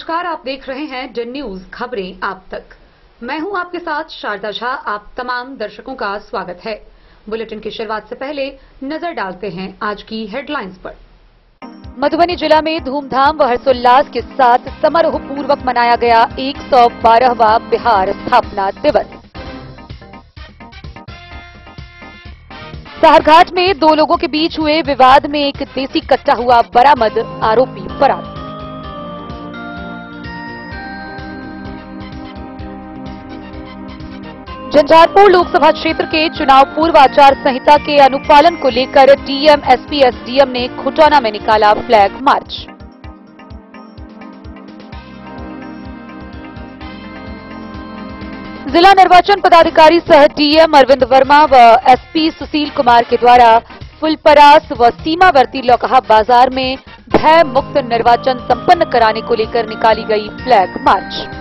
नमस्कार, आप देख रहे हैं डन न्यूज खबरें आप तक। मैं हूं आपके साथ शारदा झा। आप तमाम दर्शकों का स्वागत है। बुलेटिन की शुरुआत से पहले नजर डालते हैं आज की हेडलाइंस पर। मधुबनी जिला में धूमधाम व हर्षोल्लास के साथ समारोह पूर्वक मनाया गया 112वां बिहार स्थापना दिवस। साहरघाट में दो लोगों के बीच हुए विवाद में एक देसी कट्टा हुआ बरामद, आरोपी फरार। झंझारपुर लोकसभा क्षेत्र के चुनाव पूर्व आचार संहिता के अनुपालन को लेकर डीएम, एसपी, एसडीएम ने खुटौना में निकाला फ्लैग मार्च। जिला निर्वाचन पदाधिकारी सह डीएम अरविंद वर्मा व एसपी सुशील कुमार के द्वारा फुलपरास व सीमावर्ती लौकहा बाजार में भय मुक्त निर्वाचन संपन्न कराने को लेकर निकाली गई फ्लैग मार्च।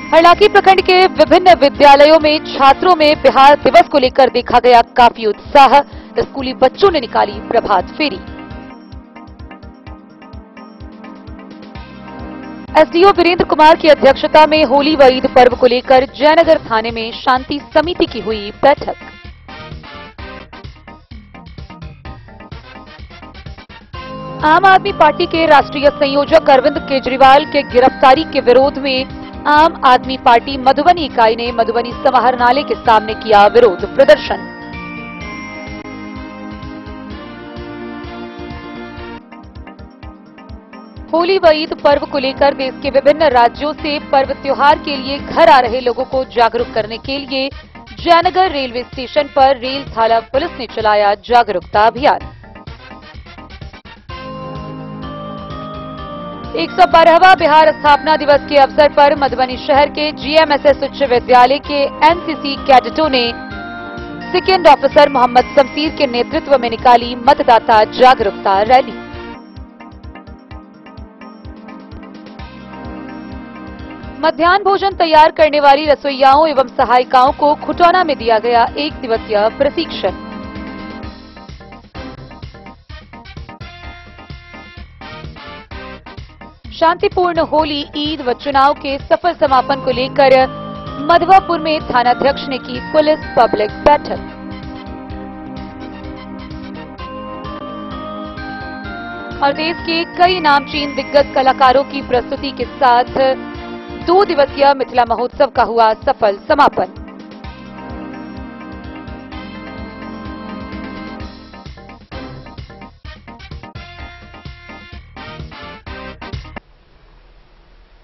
हरलाखी प्रखंड के विभिन्न विद्यालयों में छात्रों में बिहार दिवस को लेकर देखा गया काफी उत्साह। स्कूली बच्चों ने निकाली प्रभात फेरी। एसडीओ वीरेंद्र कुमार की अध्यक्षता में होली व ईद पर्व को लेकर जयनगर थाने में शांति समिति की हुई बैठक। आम आदमी पार्टी के राष्ट्रीय संयोजक अरविंद केजरीवाल के गिरफ्तारी के विरोध में आम आदमी पार्टी मधुबनी इकाई ने मधुबनी समाहरणालय के सामने किया विरोध प्रदर्शन। होली व ईद पर्व को लेकर देश के विभिन्न राज्यों से पर्व त्योहार के लिए घर आ रहे लोगों को जागरूक करने के लिए जयनगर रेलवे स्टेशन पर रेल थाना पुलिस ने चलाया जागरूकता अभियान। 112वां बिहार स्थापना दिवस के अवसर पर मधुबनी शहर के जीएमएसएस उच्च विद्यालय के एनसीसी कैडेटों ने सेकेंड ऑफिसर मोहम्मद शमसीर के नेतृत्व में निकाली मतदाता जागरूकता रैली। मध्याह्न भोजन तैयार करने वाली रसोइयाओं एवं सहायिकाओं को खुटौना में दिया गया 1 दिवसीय प्रशिक्षण। शांतिपूर्ण होली, ईद व चुनाव के सफल समापन को लेकर मधवापुर में थानाध्यक्ष ने की पुलिस पब्लिक बैठक। और देश के कई नामचीन दिग्गज कलाकारों की प्रस्तुति के साथ 2 दिवसीय मिथिला महोत्सव का हुआ सफल समापन।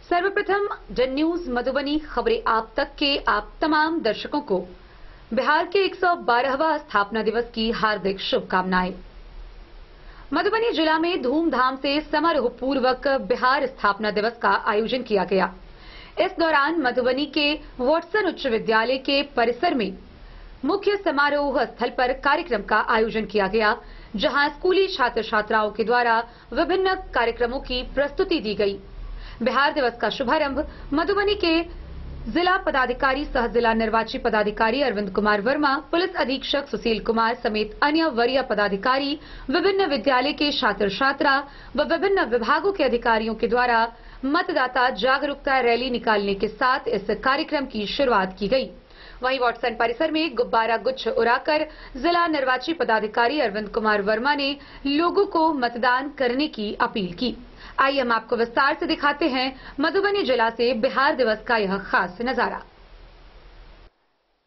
सर्वप्रथम डन न्यूज मधुबनी खबरें आप तक के आप तमाम दर्शकों को बिहार के 112वां स्थापना दिवस की हार्दिक शुभकामनाएं। मधुबनी जिला में धूमधाम से समारोह पूर्वक बिहार स्थापना दिवस का आयोजन किया गया। इस दौरान मधुबनी के वाटसन उच्च विद्यालय के परिसर में मुख्य समारोह स्थल पर कार्यक्रम का आयोजन किया गया, जहां स्कूली छात्र छात्राओं के द्वारा विभिन्न कार्यक्रमों की प्रस्तुति दी गई। बिहार दिवस का शुभारंभ मधुबनी के जिला पदाधिकारी सह जिला निर्वाची पदाधिकारी अरविंद कुमार वर्मा, पुलिस अधीक्षक सुशील कुमार समेत अन्य वरीय पदाधिकारी, विभिन्न विद्यालय के छात्र छात्रा व विभिन्न विभागों के अधिकारियों के द्वारा मतदाता जागरूकता रैली निकालने के साथ इस कार्यक्रम की शुरुआत की गई। वहीं वाटसन परिसर में गुब्बारा गुच्छ उड़ाकर जिला निर्वाची पदाधिकारी अरविंद कुमार वर्मा ने लोगों को मतदान करने की अपील की। आइए हम आपको विस्तार से दिखाते हैं मधुबनी जिला से बिहार दिवस का यह खास नजारा।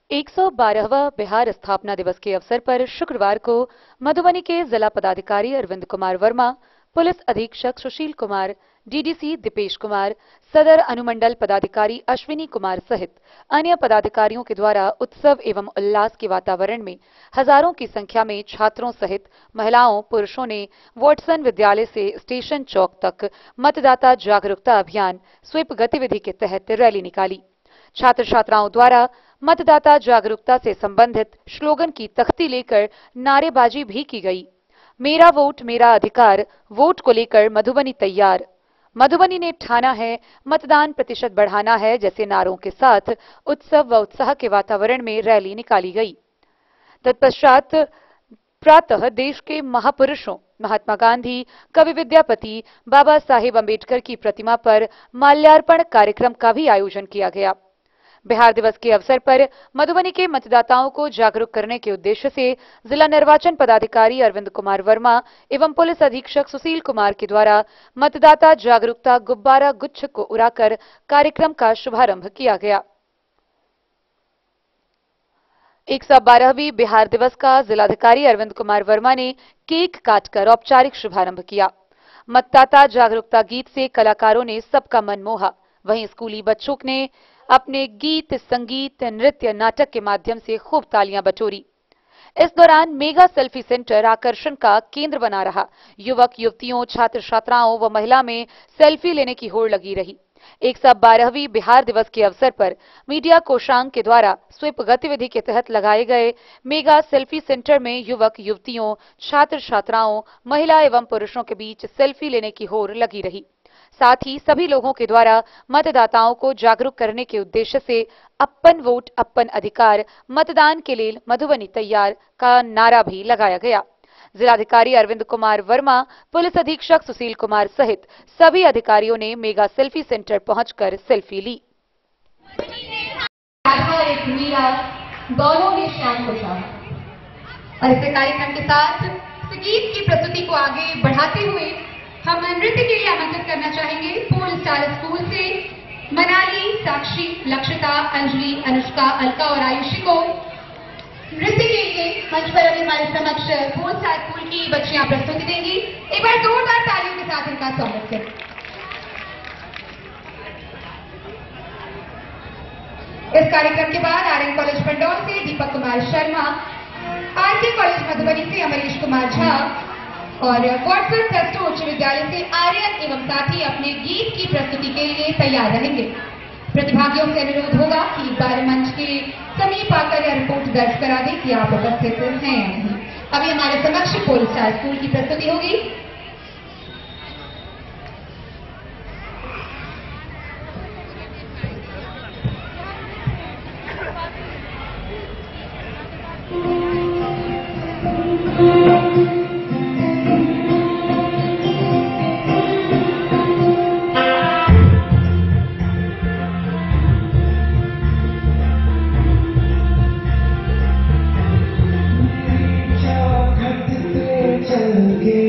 112वां बिहार स्थापना दिवस के अवसर पर शुक्रवार को मधुबनी के जिला पदाधिकारी अरविंद कुमार वर्मा, पुलिस अधीक्षक सुशील कुमार, डीडीसी दीपेश कुमार, सदर अनुमंडल पदाधिकारी अश्विनी कुमार सहित अन्य पदाधिकारियों के द्वारा उत्सव एवं उल्लास के वातावरण में हजारों की संख्या में छात्रों सहित महिलाओं, पुरुषों ने वाटसन विद्यालय से स्टेशन चौक तक मतदाता जागरूकता अभियान स्वीप गतिविधि के तहत रैली निकाली। छात्र छात्राओं द्वारा मतदाता जागरूकता से संबंधित स्लोगन की तख्ती लेकर नारेबाजी भी की गई। मेरा वोट मेरा अधिकार, वोट को लेकर मधुबनी तैयार, मधुबनी ने ठाना है मतदान प्रतिशत बढ़ाना है जैसे नारों के साथ उत्सव व उत्साह के वातावरण में रैली निकाली गई। तत्पश्चात प्रातः देश के महापुरुषों महात्मा गांधी, कवि विद्यापति, बाबा साहेब अंबेडकर की प्रतिमा पर माल्यार्पण कार्यक्रम का भी आयोजन किया गया। बिहार दिवस के अवसर पर मधुबनी के मतदाताओं को जागरूक करने के उद्देश्य से जिला निर्वाचन पदाधिकारी अरविंद कुमार वर्मा एवं पुलिस अधीक्षक सुशील कुमार के द्वारा मतदाता जागरूकता गुब्बारा गुच्छ को उड़ाकर कार्यक्रम का शुभारंभ किया गया। 112वीं बिहार दिवस का जिलाधिकारी अरविंद कुमार वर्मा ने केक काटकर औपचारिक शुभारंभ किया। मतदाता जागरूकता गीत से कलाकारों ने सबका मन मोहा। वहीं स्कूली बच्चों ने अपने गीत, संगीत, नृत्य, नाटक के माध्यम से खूब तालियां बटोरी। इस दौरान मेगा सेल्फी सेंटर आकर्षण का केंद्र बना रहा। युवक युवतियों, छात्र छात्राओं व महिला में सेल्फी लेने की होड़ लगी रही। 112वीं बिहार दिवस के अवसर पर मीडिया कोषांग के द्वारा स्वीप गतिविधि के तहत लगाए गए मेगा सेल्फी सेंटर में युवक युवतियों, छात्र छात्राओं, महिला एवं पुरुषों के बीच सेल्फी लेने की होड़ लगी रही। साथ ही सभी लोगों के द्वारा मतदाताओं को जागरूक करने के उद्देश्य से अपन वोट अपन अधिकार, मतदान के लिए मधुबनी तैयार का नारा भी लगाया गया। जिलाधिकारी अरविंद कुमार वर्मा, पुलिस अधीक्षक सुशील कुमार सहित सभी अधिकारियों ने मेगा सेल्फी सेंटर पहुंचकर सेल्फी ली। दोनों ने शाम को चाहा और इस कार्यक्रम के साथ गीत की प्रस्तुति को आगे बढ़ाते हुए हम नृत्य के लिए आमंत्रित करना चाहेंगे पोल स्टार स्कूल से मनाली, साक्षी, लक्षिता, अंजलि, अनुष्का, अलका और आयुषी को नृत्य के लिए मंच पर अभी हमारे समक्ष पोल स्टार स्कूल की बच्चियां प्रस्तुति देंगी। एक बार जोरदार तालियों के साथ इनका स्वागत करें। इस कार्यक्रम के बाद आरएन कॉलेज पंडौल से दीपक कुमार शर्मा, आरके कॉलेज मधुबनी से अमरीश कुमार झा और वाटसन ट्रस्ट उच्च विद्यालय से आर्यन एवं साथी अपने गीत की प्रस्तुति के लिए तैयार रहेंगे। प्रतिभागियों से अनुरोध होगा कि एक बार मंच के समीप आकर यह रिपोर्ट दर्ज करा दें कि आप उपस्थित हैं या नहीं। अभी हमारे समक्ष पोल स्टार स्कूल की प्रस्तुति होगी। चल के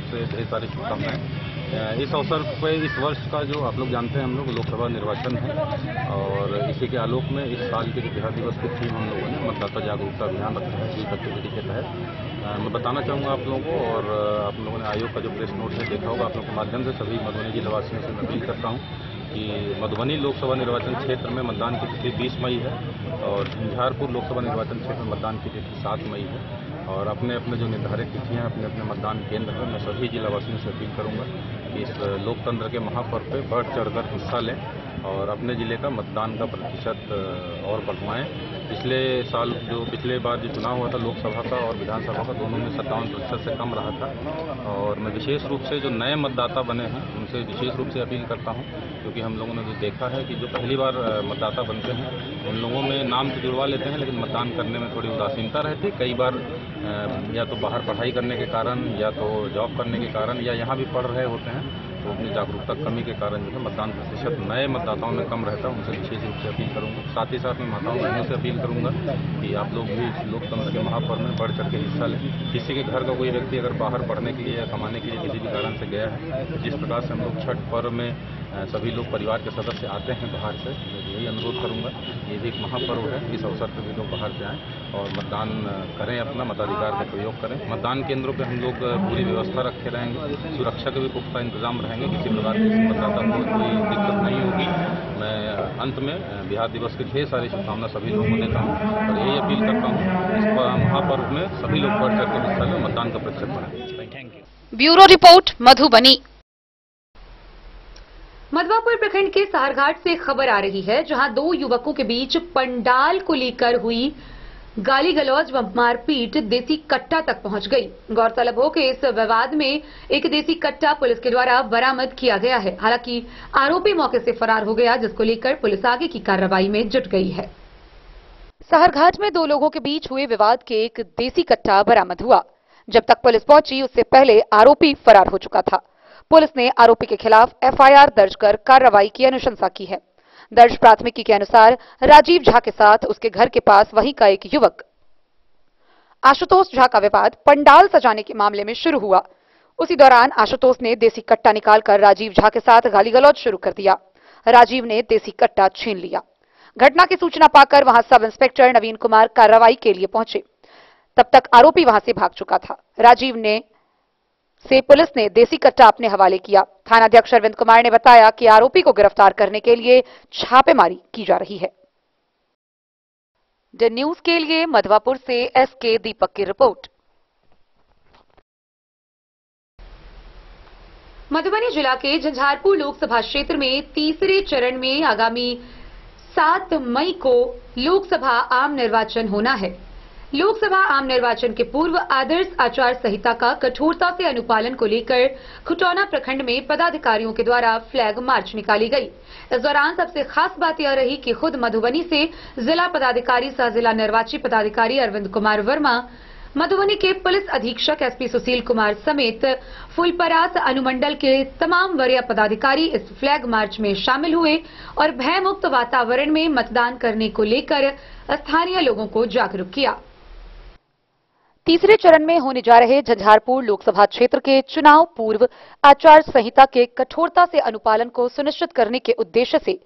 तरफ से ढेर सारी शुभकामनाएं। इस अवसर पर इस वर्ष का जो आप लोग जानते हैं हम लोग लोकसभा निर्वाचन है और इसी के आलोक में इस साल के जो बिहार दिवस की थीम हम लोगों ने मतदाता जागरूकता अभियान रखा है स्वीप एक्टिविटी के तहत। मैं बताना चाहूँगा आप लोगों को और आप लोगों ने आयोग का जो प्रेस नोट है देखा होगा, आप लोगों के माध्यम से सभी मधुबनी जिलावासियों से मैं अपील करता हूँ कि मधुबनी लोकसभा निर्वाचन क्षेत्र में मतदान की तिथि 20 मई है और झंझारपुर लोकसभा निर्वाचन क्षेत्र में मतदान की तिथि 7 मई है और अपने अपने जो निर्धारित तिथियां अपने अपने मतदान केंद्र पर मैं सभी जिलावासियों से अपील करूंगा कि इस लोकतंत्र के महापर्व पे बढ़ चढ़कर हिस्सा लें और अपने जिले का मतदान का प्रतिशत और बढ़वाएं। पिछले बार जो चुनाव हुआ था लोकसभा का और विधानसभा का, दोनों में 57% से कम रहा था और मैं विशेष रूप से जो नए मतदाता बने हैं उनसे विशेष रूप से अपील करता हूं क्योंकि हम लोगों ने जो देखा है कि जो पहली बार मतदाता बनते हैं उन लोगों में नाम तो जुड़वा लेते हैं लेकिन मतदान करने में थोड़ी उदासीनता रहती है। कई बार या तो बाहर पढ़ाई करने के कारण या तो जॉब करने के कारण या यहाँ भी पढ़ रहे होते हैं तो अपनी जागरूकता कमी के कारण जो है मतदान प्रतिशत नए मतदाताओं में कम रहता है। उनसे विशेष रूप से अपील करूंगा। साथ ही साथ मैं माताओं बहनों से अपील करूंगा कि आप लोग भी इस लोकतंत्र के महापर्व में बढ़ चढ़ के हिस्सा लें। किसी के घर का कोई व्यक्ति अगर बाहर पढ़ने के लिए या कमाने के लिए किसी भी कारण से गया है, जिस प्रकार से हम लोग छठ पर्व में सभी लोग परिवार के सदस्य आते हैं बाहर से, यही अनुरोध करूंगा। ये भी एक महापर्व है, इस अवसर पर भी लोग बाहर से आएँ और मतदान करें, अपना मताधिकार का प्रयोग करें। मतदान केंद्रों पर हम लोग पूरी व्यवस्था रखे रहेंगे, सुरक्षा के भी पुख्ता इंतजाम रहेंगे, किसी प्रकार की मतदाता को कोई दिक्कत नहीं होगी। मैं अंत में बिहार दिवस की ढेर सारी शुभकामना सभी लोगों को देता हूँ और यही अपील करता हूँ इस महापर्व में सभी लोग बढ़ चढ़ के हिस्सा लें, मतदान का प्रतिशत बढ़ाएं। Thank you. Bureau report Madhubani. Madhwapur प्रखंड के साहरघाट से खबर आ रही है जहां दो युवकों के बीच पंडाल को लेकर हुई गाली गलौज व मारपीट देसी कट्टा तक पहुंच गई। गौरतलब हो कि इस विवाद में एक देसी कट्टा पुलिस के द्वारा बरामद किया गया है। हालांकि आरोपी मौके से फरार हो गया, जिसको लेकर पुलिस आगे की कार्रवाई में जुट गई है। साहरघाट में दो लोगों के बीच हुए विवाद के एक देसी कट्टा बरामद हुआ। जब तक पुलिस पहुंची उससे पहले आरोपी फरार हो चुका था। पुलिस ने आरोपी के खिलाफ एफआईआर दर्ज कर कार्रवाई की अनुशंसा की है। दर्ज प्राथमिकी के अनुसार राजीव झा के साथ उसके घर के पास वहीं का एक युवक आशुतोष झा का विवाद पंडाल सजाने के मामले में शुरू हुआ। उसी दौरान आशुतोष ने देसी कट्टा निकालकर राजीव झा के साथ गाली गलौज शुरू कर दिया। राजीव ने देसी कट्टा छीन लिया। घटना की सूचना पाकर वहां सब इंस्पेक्टर नवीन कुमार कार्रवाई के लिए पहुंचे। तब तक आरोपी वहां से भाग चुका था। राजीव से पुलिस ने देसी कट्टा अपने हवाले किया। थानाध्यक्ष अरविंद कुमार ने बताया कि आरोपी को गिरफ्तार करने के लिए छापेमारी की जा रही है। द न्यूज के लिए मधवापुर से एसके दीपक की रिपोर्ट। मधुबनी जिला के झंझारपुर लोकसभा क्षेत्र में तीसरे चरण में आगामी 7 मई को लोकसभा आम निर्वाचन होना है। लोकसभा आम निर्वाचन के पूर्व आदर्श आचार संहिता का कठोरता से अनुपालन को लेकर खुटौना प्रखंड में पदाधिकारियों के द्वारा फ्लैग मार्च निकाली गई। इस दौरान सबसे खास बात यह रही कि खुद मधुबनी से जिला पदाधिकारी सह जिला निर्वाची पदाधिकारी अरविंद कुमार वर्मा, मधुबनी के पुलिस अधीक्षक एसपी सुशील कुमार समेत फुलपरास अनुमंडल के तमाम वरीय पदाधिकारी इस फ्लैग मार्च में शामिल हुए और भयमुक्त वातावरण में मतदान करने को लेकर स्थानीय लोगों को जागरूक किया। तीसरे चरण में होने जा रहे झंझारपुर लोकसभा क्षेत्र के चुनाव पूर्व आचार संहिता के कठोरता से अनुपालन को सुनिश्चित करने के उद्देश्य से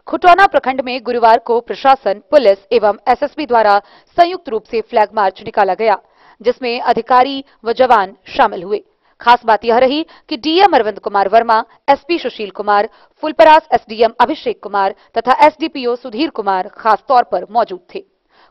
खुटौना प्रखंड में गुरुवार को प्रशासन, पुलिस एवं एसएसबी द्वारा संयुक्त रूप से फ्लैग मार्च निकाला गया, जिसमें अधिकारी व जवान शामिल हुए। खास बात यह रही कि DM Arvind Kumar Verma, SP Sushil Kumar, Phulparas SDM Abhishek Kumar तथा एसडीपीओ सुधीर कुमार खास तौर पर मौजूद थे।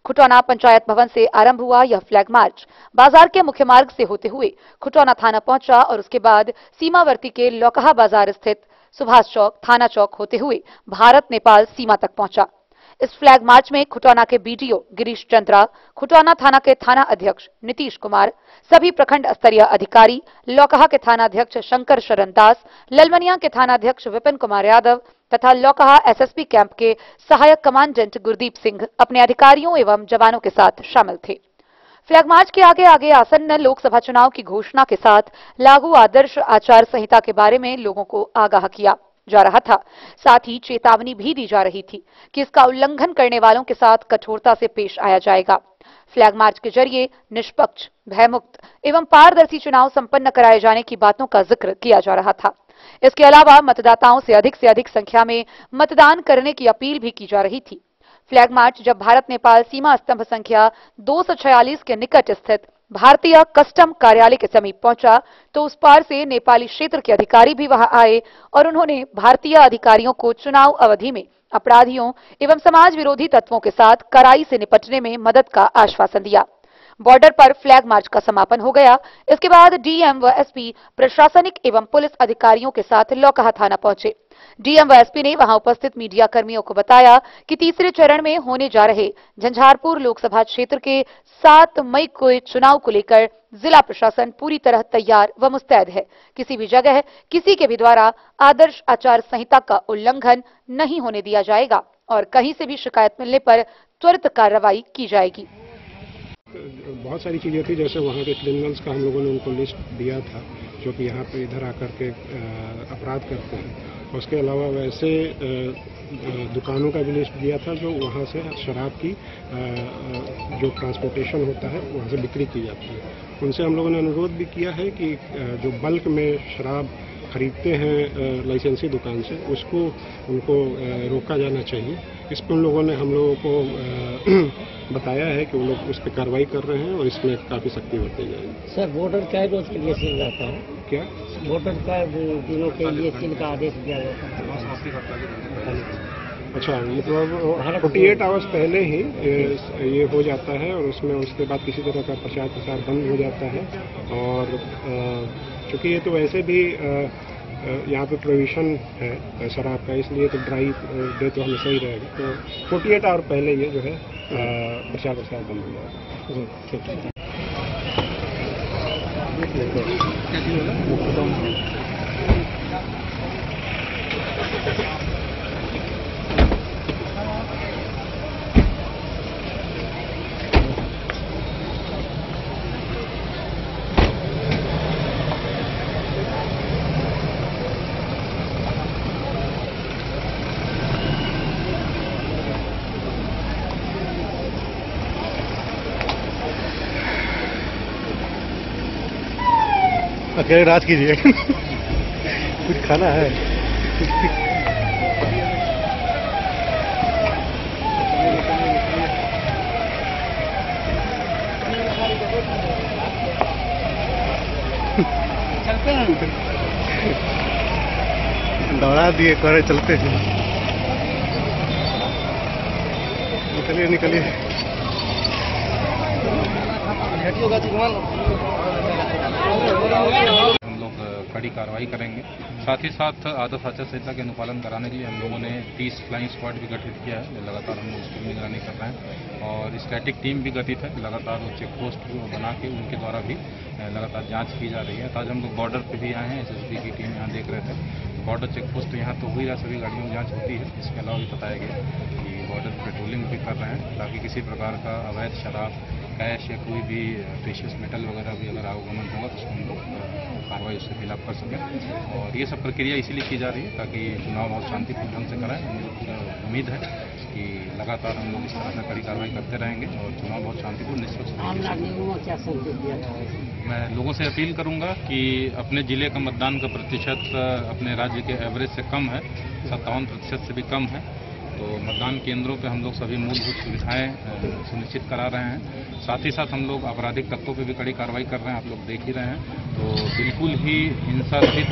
खुटौना पंचायत भवन से आरंभ हुआ यह फ्लैग मार्च बाजार के मुख्य मार्ग से होते हुए खुटौना थाना पहुंचा और उसके बाद सीमावर्ती के लौकहा बाजार स्थित सुभाष चौक, थाना चौक होते हुए भारत नेपाल सीमा तक पहुंचा। इस फ्लैग मार्च में खुटौना के बीडीओ गिरीश चंद्रा, खुटौना थाना के थाना अध्यक्ष नीतीश कुमार, सभी प्रखंड स्तरीय अधिकारी, लौकहा के थाना अध्यक्ष शंकर शरण दास, ललमनिया के थाना अध्यक्ष विपिन कुमार यादव तथा लौकहा एसएसपी कैंप के सहायक कमांडेंट गुरदीप सिंह अपने अधिकारियों एवं जवानों के साथ शामिल थे। फ्लैग मार्च के आगे आगे आसन्न लोकसभा चुनाव की घोषणा के साथ लागू आदर्श आचार संहिता के बारे में लोगों को आगाह किया जा रहा था। साथ ही चेतावनी भी दी जा रही थी कि इसका उल्लंघन करने वालों के साथ कठोरता से पेश आया जाएगा। फ्लैग मार्च के जरिए निष्पक्ष, भयमुक्त एवं पारदर्शी चुनाव संपन्न कराए जाने की बातों का जिक्र किया जा रहा था। इसके अलावा मतदाताओं से अधिक संख्या में मतदान करने की अपील भी की जा रही थी। फ्लैग मार्च जब भारत नेपाल सीमा स्तंभ संख्या 246 के निकट स्थित भारतीय कस्टम कार्यालय के समीप पहुंचा तो उस पार से नेपाली क्षेत्र के अधिकारी भी वहां आए और उन्होंने भारतीय अधिकारियों को चुनाव अवधि में अपराधियों एवं समाज विरोधी तत्वों के साथ कड़ाई से निपटने में मदद का आश्वासन दिया। बॉर्डर पर फ्लैग मार्च का समापन हो गया। इसके बाद डीएम व एसपी प्रशासनिक एवं पुलिस अधिकारियों के साथ लौकहा थाना पहुंचे। डीएम व एसपी ने वहां उपस्थित मीडिया कर्मियों को बताया कि तीसरे चरण में होने जा रहे झंझारपुर लोकसभा क्षेत्र के 7 मई को चुनाव को लेकर जिला प्रशासन पूरी तरह तैयार व मुस्तैद है। किसी भी जगह किसी के भी द्वारा आदर्श आचार संहिता का उल्लंघन नहीं होने दिया जाएगा और कहीं से भी शिकायत मिलने पर त्वरित कार्रवाई की जाएगी। बहुत सारी चीज़ें थी, जैसे वहाँ के क्रिमिनल्स का हम लोगों ने उनको लिस्ट दिया था जो कि यहाँ पे इधर आकर के अपराध करते हैं। उसके अलावा वैसे दुकानों का भी लिस्ट दिया था जो वहाँ से शराब की जो ट्रांसपोर्टेशन होता है वहाँ से बिक्री की जाती है। उनसे हम लोगों ने अनुरोध भी किया है कि जो बल्क में शराब खरीदते हैं लाइसेंसी दुकान से उसको उनको रोका जाना चाहिए। इस पर उन लोगों ने हम लोगों को बताया है कि वो लोग उस पर कार्रवाई कर रहे हैं और इसमें काफ़ी सख्ती बरती जाएगी। सर, वोटर कै रोज के लिए सील रहता है? क्या वोटर का दिनों के लिए सील का आदेश दिया जाता है? अच्छा, मतलब 48 आवर्स पहले ही ये हो जाता है और उसमें उसके बाद किसी तरह का प्रचार प्रसार बंद हो जाता है। और चूँकि ये तो वैसे भी यहाँ पे प्रोविजन है शराब का, इसलिए तो ड्राई डे तो हमेशा ही रहेगा। तो 48 आवर पहले ये जो है प्रचार प्रसार बंद हो जाएगा। अकेले राज कीजिए कुछ खाना है। चलते हैं, दौड़ा दिए करे चलते हैं। निकलिए निकलिए। हम लोग कड़ी कार्रवाई करेंगे। साथ ही साथ आदर्श आचार संहिता के अनुपालन कराने के लिए हम लोगों ने 30 फ्लाइंग स्क्वाड भी गठित किया है। लगातार हम लोग उसकी निगरानी कर रहे हैं और स्टैटिक टीम भी गठित है। लगातार वो चेक पोस्ट बना के उनके द्वारा भी लगातार जांच की जा रही है। आज हम लोग बॉर्डर पे भी आए हैं, एसएसबी की टीम यहाँ देख रहे थे। बॉर्डर चेक पोस्ट यहाँ तो हो ही रहा, सभी गाड़ियों की जाँच होती है। इसके अलावा भी बताया गया कि बॉर्डर पेट्रोलिंग भी कर रहे हैं ताकि किसी प्रकार का अवैध शराब, कैश या कोई भी प्रेशियस मेटल वगैरह भी अगर आवागमन होगा तो उसको हम लोग कार्रवाई उसके खिलाफ कर सकें। और ये सब प्रक्रिया इसीलिए की जा रही है ताकि चुनाव बहुत शांतिपूर्ण ढंग से कराएं। मुझे उम्मीद है कि लगातार हम लोग इस तरह से कड़ी कार्रवाई करते रहेंगे और चुनाव बहुत शांतिपूर्ण निष्पक्ष तरीके से। मैं लोगों से अपील करूंगा कि अपने जिले का मतदान का प्रतिशत अपने राज्य के एवरेज से कम है, 57% से भी कम है। तो मतदान केंद्रों पे हम लोग सभी मूलभूत सुविधाएं सुनिश्चित करा रहे हैं। साथ ही साथ हम लोग आपराधिक तत्वों पे भी कड़ी कार्रवाई कर रहे हैं, आप लोग देख ही रहे हैं। तो बिल्कुल ही हिंसा रहित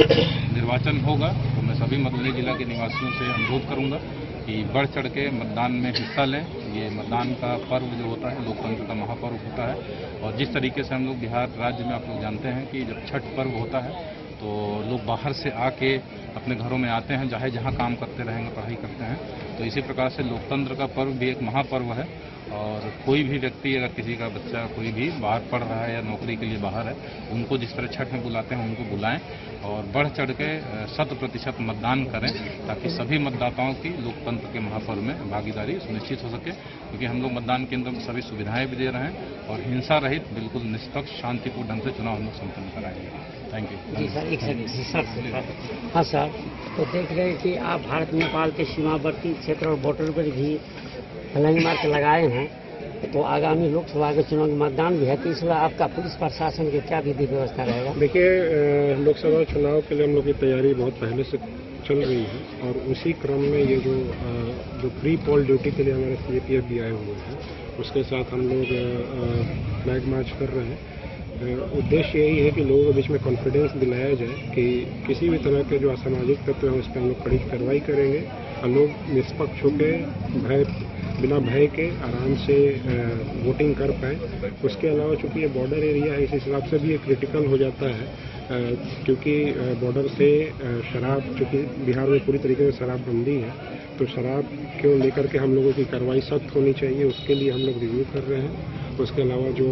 निर्वाचन होगा। तो मैं सभी मधुबनी जिला के निवासियों से अनुरोध करूंगा कि बढ़ चढ़ के मतदान में हिस्सा लें। ये मतदान का पर्व जो होता है लोकतंत्र का महापर्व होता है। और जिस तरीके से हम लोग बिहार राज्य में आप लोग जानते हैं कि जब छठ पर्व होता है तो लोग बाहर से आके अपने घरों में आते हैं, चाहे जहाँ काम करते रहेंगे, पढ़ाई करते हैं। तो इसी प्रकार से लोकतंत्र का पर्व भी एक महापर्व है। और कोई भी व्यक्ति, अगर किसी का बच्चा कोई भी बाहर पढ़ रहा है या नौकरी के लिए बाहर है, उनको जिस तरह छठ में बुलाते हैं उनको बुलाएं और बढ़ चढ़ के 100% मतदान करें ताकि सभी मतदाताओं की लोकतंत्र के महापर्व में भागीदारी सुनिश्चित हो सके। क्योंकि हम लोग मतदान केंद्रों में सभी सुविधाएं भी दे रहे हैं और हिंसा रहित बिल्कुल निष्पक्ष शांतिपूर्ण ढंग से चुनाव हम लोग संपन्न कराएंगे। Thank you. जी सर, एक सेकंड। हाँ सर, तो देख रहे हैं कि आप भारत नेपाल के सीमावर्ती क्षेत्र और बॉर्डर पर भी फ्लैग मार्च लगाए हैं, तो आगामी लोकसभा के चुनाव में मतदान भी है, तो इस बार आपका पुलिस प्रशासन की क्या विधि व्यवस्था रहेगा? देखिए, लोकसभा चुनाव के लिए हम लोग की तैयारी बहुत पहले से चल रही है और उसी क्रम में ये जो प्री पोल ड्यूटी के लिए हमारे सीएपीएफ भी आए हुए हैं, उसके साथ हम लोग फ्लैग मार्च कर रहे हैं। उद्देश्य यही है कि लोगों के बीच में कॉन्फिडेंस दिलाया जाए कि किसी भी तरह के जो असामाजिक तत्व हैं उस पर हम लोग कड़ी कार्रवाई करेंगे और लोग निष्पक्ष होकर बिना भय के आराम से वोटिंग कर पाए। उसके अलावा चूंकि ये बॉर्डर एरिया है, इस हिसाब से भी ये क्रिटिकल हो जाता है क्योंकि बॉर्डर से शराब, चूंकि बिहार में पूरी तरीके से शराबबंदी है, तो शराब को लेकर के हम लोगों की कार्रवाई सख्त होनी चाहिए, उसके लिए हम लोग रिव्यू कर रहे हैं। उसके अलावा जो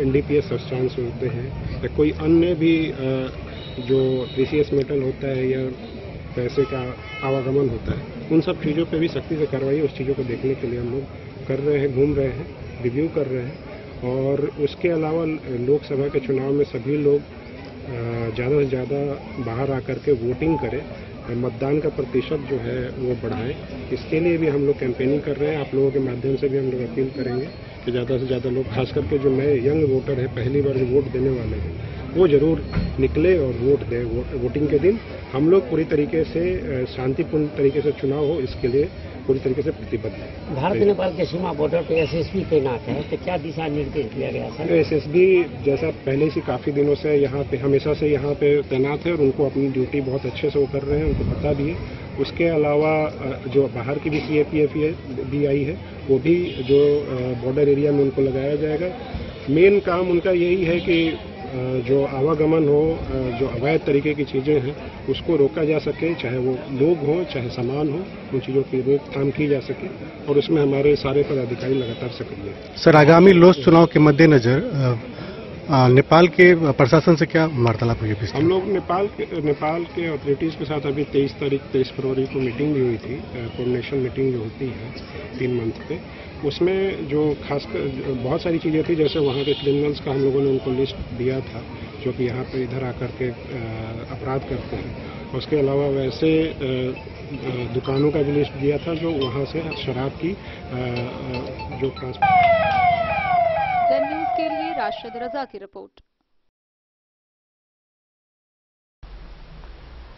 एनडीपीएस सब्सटेंस होते हैं या कोई अन्य भी जो प्रीसियस मेटल होता है या पैसे का आवागमन होता है, उन सब चीज़ों पे भी सख्ती से कार्रवाई, उस चीज़ों को देखने के लिए हम लोग कर रहे हैं, घूम रहे हैं, रिव्यू कर रहे हैं। और उसके अलावा लोकसभा के चुनाव में सभी लोग ज़्यादा से ज़्यादा बाहर आकर के वोटिंग करें, मतदान का प्रतिशत जो है वो बढ़ाएं। इसके लिए भी हम लोग कैंपेनिंग कर रहे हैं। आप लोगों के माध्यम से भी हम लोग अपील करेंगे कि ज़्यादा से ज़्यादा लोग, खास करके जो नए यंग वोटर हैं, पहली बार जो वोट देने वाले हैं, वो जरूर निकले और वोट दें। वोटिंग के दिन हम लोग पूरी तरीके से शांतिपूर्ण तरीके से चुनाव हो, इसके लिए पूरी तरीके से प्रतिबद्ध है। भारत नेपाल के सीमा बॉर्डर पर एसएसबी तैनात है, तो क्या दिशा निर्देश दिया गया सर? एसएसबी जैसा पहले से काफ़ी दिनों से यहाँ पे, हमेशा से यहाँ पे तैनात है और उनको अपनी ड्यूटी बहुत अच्छे से वो कर रहे हैं, उनको पता भी है। उसके अलावा जो बाहर की भी सीएपीएफ भी आई है, वो भी जो बॉर्डर एरिया में उनको लगाया जाएगा। मेन काम उनका यही है कि जो आवागमन हो, जो अवैध तरीके की चीज़ें हैं, उसको रोका जा सके, चाहे वो लोग हों चाहे सामान हो, उन चीज़ों की रोकथाम की जा सके और उसमें हमारे सारे पदाधिकारी लगातार सक्रिय हैं। सर, आगामी लोकसभा चुनाव के मद्देनजर नेपाल के प्रशासन से क्या वार्तालाप हुई? हम लोग नेपाल के अथॉरिटीज़ के साथ अभी 23 फरवरी को मीटिंग भी हुई थी, कोऑर्डिनेशन मीटिंग जो होती है 3 मंथ पे। उसमें जो खासकर बहुत सारी चीज़ें थी, जैसे वहाँ के क्रिमिनल्स का हम लोगों ने उनको लिस्ट दिया था जो कि यहाँ पे इधर आकर के अपराध करते हैं। उसके अलावा वैसे दुकानों का भी लिस्ट दिया था जो वहाँ से शराब की जो सन न्यूज़ के लिए राशिद रजा की रिपोर्ट।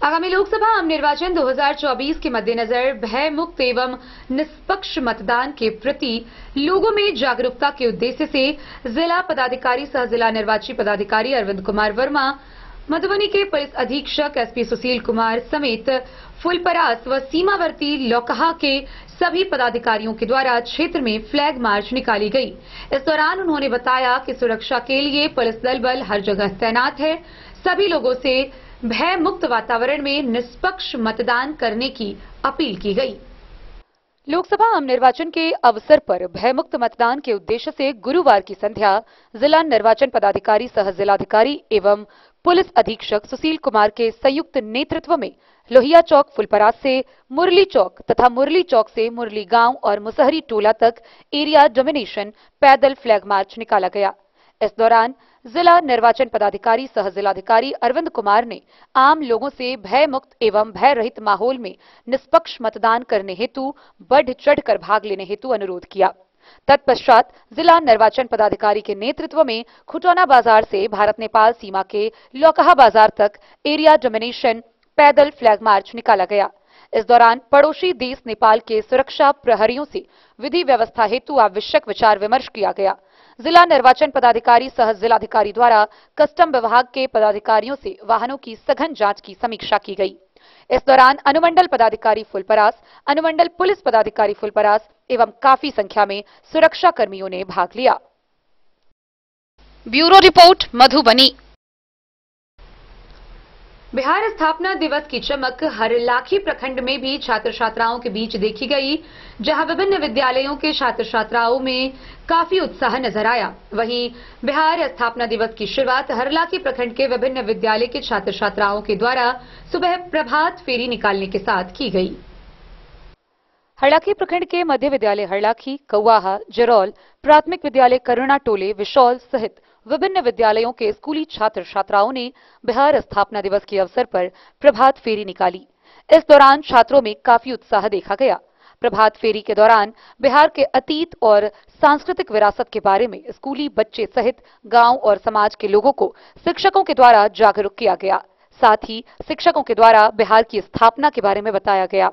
आगामी लोकसभा आम निर्वाचन 2024 के मद्देनजर भय मुक्त एवं निष्पक्ष मतदान के प्रति लोगों में जागरूकता के उद्देश्य से जिला पदाधिकारी सह जिला निर्वाची पदाधिकारी अरविंद कुमार वर्मा, मधुबनी के पुलिस अधीक्षक एसपी सुशील कुमार समेत फुलपरास व सीमावर्ती लौकहा के सभी पदाधिकारियों के द्वारा क्षेत्र में फ्लैग मार्च निकाली गई। इस दौरान उन्होंने बताया कि सुरक्षा के लिए पुलिस दल हर जगह तैनात है। सभी लोगों से भय मुक्त वातावरण में निष्पक्ष मतदान करने की अपील की गई। लोकसभा आम निर्वाचन के अवसर पर भयमुक्त मतदान के उद्देश्य से गुरुवार की संध्या जिला निर्वाचन पदाधिकारी सह जिलाधिकारी एवं पुलिस अधीक्षक सुशील कुमार के संयुक्त नेतृत्व में लोहिया चौक फुलपरास से मुरली चौक तथा मुरली चौक से मुरली गांव और मुसहरी टोला तक एरिया डोमिनेशन पैदल फ्लैग मार्च निकाला गया। इस दौरान जिला निर्वाचन पदाधिकारी सह जिलाधिकारी अरविंद कुमार ने आम लोगों से भय मुक्त एवं भय रहित माहौल में निष्पक्ष मतदान करने हेतु बढ़ चढ़कर भाग लेने हेतु अनुरोध किया। तत्पश्चात जिला निर्वाचन पदाधिकारी के नेतृत्व में खुटौना बाजार से भारत नेपाल सीमा के लौकहा बाजार तक एरिया डोमिनेशन पैदल फ्लैग मार्च निकाला गया। इस दौरान पड़ोसी देश नेपाल के सुरक्षा प्रहरियों से विधि व्यवस्था हेतु आवश्यक विचार विमर्श किया गया। जिला निर्वाचन पदाधिकारी सह जिलाधिकारी द्वारा कस्टम विभाग के पदाधिकारियों से वाहनों की सघन जांच की समीक्षा की गई। इस दौरान अनुमंडल पदाधिकारी फुलपरास, अनुमंडल पुलिस पदाधिकारी फुलपरास एवं काफी संख्या में सुरक्षा कर्मियों ने भाग लिया। Bureau report, Madhubani. बिहार स्थापना दिवस की चमक हरलाखी प्रखंड में भी छात्र छात्राओं के बीच देखी गई, जहां विभिन्न विद्यालयों के छात्र छात्राओं में काफी उत्साह नजर आया। वहीं बिहार स्थापना दिवस की शुरुआत हरलाखी प्रखंड के विभिन्न विद्यालय के छात्र छात्राओं के द्वारा सुबह प्रभात फेरी निकालने के साथ की गई। हरलाखी प्रखंड के मध्य विद्यालय हरलाखी, कौवाहा, जरौल, प्राथमिक विद्यालय करुणा टोले, विशौल सहित विभिन्न विद्यालयों के स्कूली छात्र छात्राओं ने बिहार स्थापना दिवस के अवसर पर प्रभात फेरी निकाली। इस दौरान छात्रों में काफी उत्साह देखा गया। प्रभात फेरी के दौरान बिहार के अतीत और सांस्कृतिक विरासत के बारे में स्कूली बच्चे सहित गांव और समाज के लोगों को शिक्षकों के द्वारा जागरूक किया गया। साथ ही शिक्षकों के द्वारा बिहार की स्थापना के बारे में बताया गया।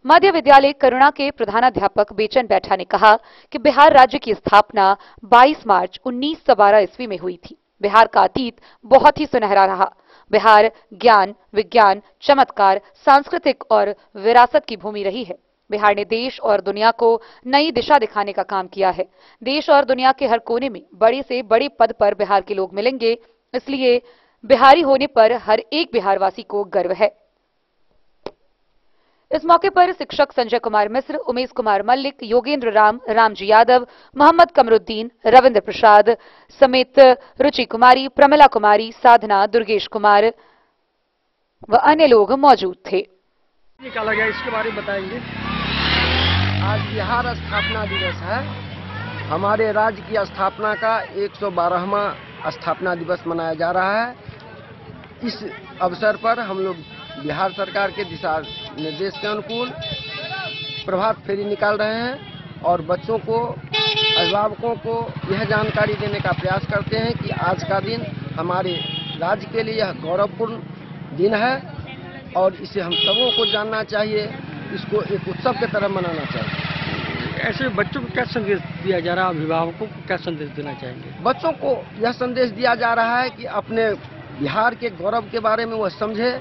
मध्य विद्यालय करुणा के प्रधानाध्यापक बेचन बैठा ने कहा कि बिहार राज्य की स्थापना 22 मार्च 1912 ईस्वी में हुई थी। बिहार का अतीत बहुत ही सुनहरा रहा। बिहार ज्ञान, विज्ञान, चमत्कार, सांस्कृतिक और विरासत की भूमि रही है। बिहार ने देश और दुनिया को नई दिशा दिखाने का काम किया है। देश और दुनिया के हर कोने में बड़े से बड़े पद पर बिहार के लोग मिलेंगे, इसलिए बिहारी होने पर हर एक बिहारवासी को गर्व है। इस मौके पर शिक्षक संजय कुमार मिश्र, उमेश कुमार मल्लिक, योगेंद्र राम, रामजी यादव, मोहम्मद कमरुद्दीन, रविंद्र प्रसाद समेत रुचि कुमारी, प्रमिला कुमारी, साधना, दुर्गेश कुमार व अन्य लोग मौजूद थे। निकाला गया इसके बारे में बताएंगे। आज बिहार स्थापना दिवस है। हमारे राज्य की स्थापना का 112वां स्थापना दिवस मनाया जा रहा है। इस अवसर पर हम लोग बिहार सरकार के दिशा निर्देश के अनुकूल प्रभात फेरी निकाल रहे हैं और बच्चों को, अभिभावकों को यह जानकारी देने का प्रयास करते हैं कि आज का दिन हमारे राज्य के लिए यह गौरवपूर्ण दिन है और इसे हम सबों को जानना चाहिए, इसको एक उत्सव की तरह मनाना चाहिए। ऐसे बच्चों को क्या संदेश दिया जा रहा है, अभिभावकों को क्या संदेश देना चाहेंगे? बच्चों को यह संदेश दिया जा रहा है कि अपने बिहार के गौरव के बारे में वह समझे।